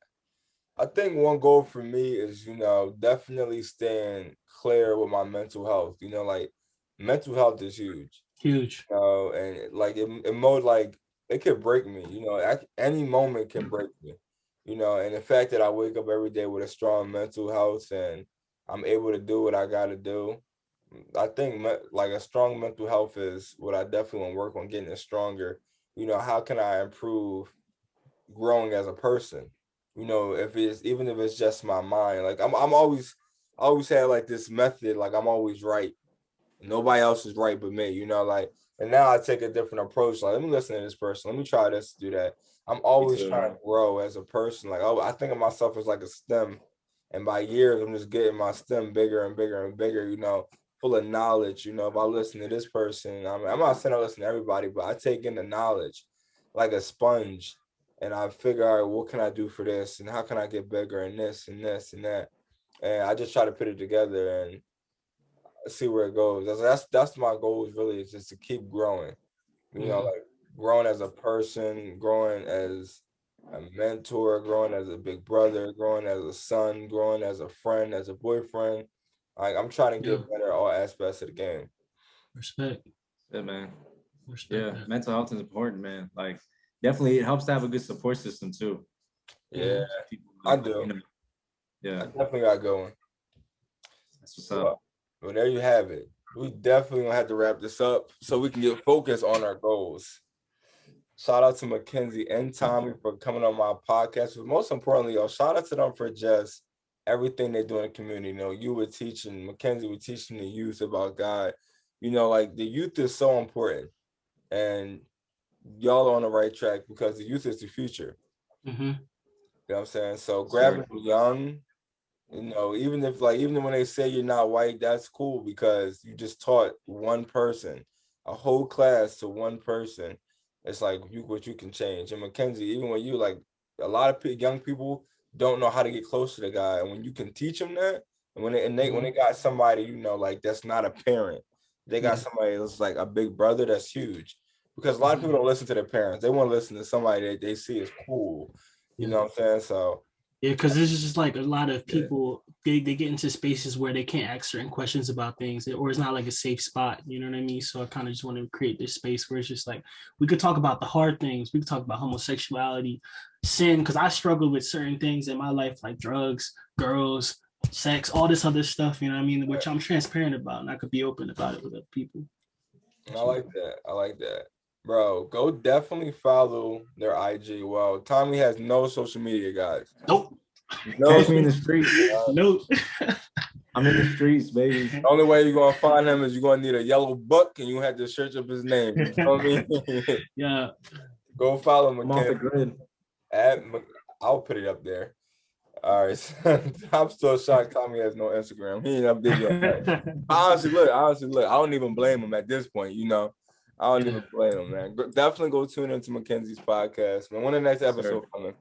I think one goal for me is, you know, definitely staying clear with my mental health. You know, like mental health is huge. Huge. And like it mode like it could break me. You know, any moment can break me. You know, and the fact that I wake up every day with a strong mental health and I'm able to do what I got to do. I think like a strong mental health is what I definitely want to work on, getting it stronger. You know, how can I improve growing as a person? You know, if it's even if it's just my mind, like I'm always I always had like this method, like I'm always right. Nobody else is right but me, you know, like, and now I take a different approach. Like, let me listen to this person. Let me try this, do that. I'm me always too, trying man. to grow as a person. Like, oh, I think of myself as like a stem. And by years, I'm just getting my stem bigger and bigger and bigger, you know, full of knowledge. You know, if I listen to this person, I'm not saying I listen to everybody, but I take in the knowledge like a sponge. And I figure out what can I do for this and how can I get bigger and this and this and that. And I just try to put it together and see where it goes. That's my goal, is really is just to keep growing. You know, like growing as a person, growing as a mentor, growing as a big brother, growing as a son, growing as a friend, as a boyfriend. Like I'm trying to Yeah. get better at all aspects of the game. Respect. Yeah, man. Respect Yeah, that. mental health is important, man. Like, definitely, it helps to have a good support system too. Yeah, People, I you do. know, yeah, I definitely got going. that's what's up. Well, there you have it. We definitely gonna have to wrap this up so we can get focused on our goals. Shout out to Mckenzie and Tommy for coming on my podcast. But most importantly, yo, shout out to them for just everything they do in the community. You know, you were teaching, Mckenzie was teaching the youth about God. You know, like the youth is so important. And y'all are on the right track because the youth is the future. Mm-hmm. You know what I'm saying? So Sir. grabbing them young, you know, even when they say you're not white, that's cool because you just taught one person, a whole class to one person. It's like what you can change. And Mckenzie, even when you like a lot of young people don't know how to get close to the guy, and when you can teach them that, and when they got somebody, you know, like that's not a parent, they got somebody that's like a big brother, that's huge. Because a lot of people don't listen to their parents. They want to listen to somebody that they see as cool. You know what I'm saying? So Yeah, because it's just like a lot of Yeah. people, they get into spaces where they can't ask certain questions about things, or it's not like a safe spot. You know what I mean? So I kind of just want to create this space where it's just like we could talk about the hard things. We could talk about homosexuality, sin, because I struggle with certain things in my life, like drugs, girls, sex, all this other stuff, you know what I mean, which I'm transparent about and I could be open about it with other people. I like that. I like that. Bro, go definitely follow their IG. Well, Tommy has no social media, guys. Nope. No. Catch me in the streets. Nope. I'm in the streets, baby. The only way you're gonna find him is you're gonna need a yellow book and you have to search up his name. You feel me? Yeah. Go follow I'm off the Mckenzie. grid. I'll put it up there. All right. I'm still shocked Tommy has no Instagram. He ain't updated that. Honestly, look, I don't even blame him at this point, you know. I don't even blame him, man. Definitely go tune into Mackenzie's podcast, man. When the next episode coming?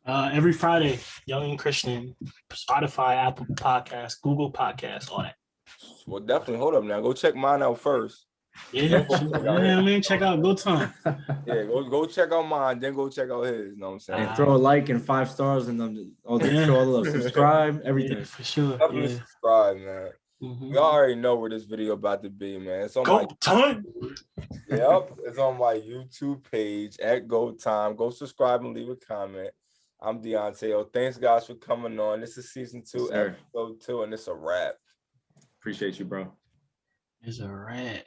Every Friday, Young and Christian, Spotify, Apple Podcasts, Google Podcasts, all that. Well, definitely hold up now. Go check mine out first. Yeah, I mean, check out GoTime. Yeah, go check out mine, then go check out his. You know what I'm saying? And throw a like and 5 stars and all the show love, subscribe, everything. Yeah, for sure. Definitely subscribe, man. Mm-hmm. We already know where this video about to be, man. It's on GoTime. Yep, it's on my YouTube page at GoTime. Go subscribe and leave a comment. I'm Deontay. Thanks, guys, for coming on. This is season 2, episode 2, and it's a wrap. Appreciate you, bro. It's a wrap.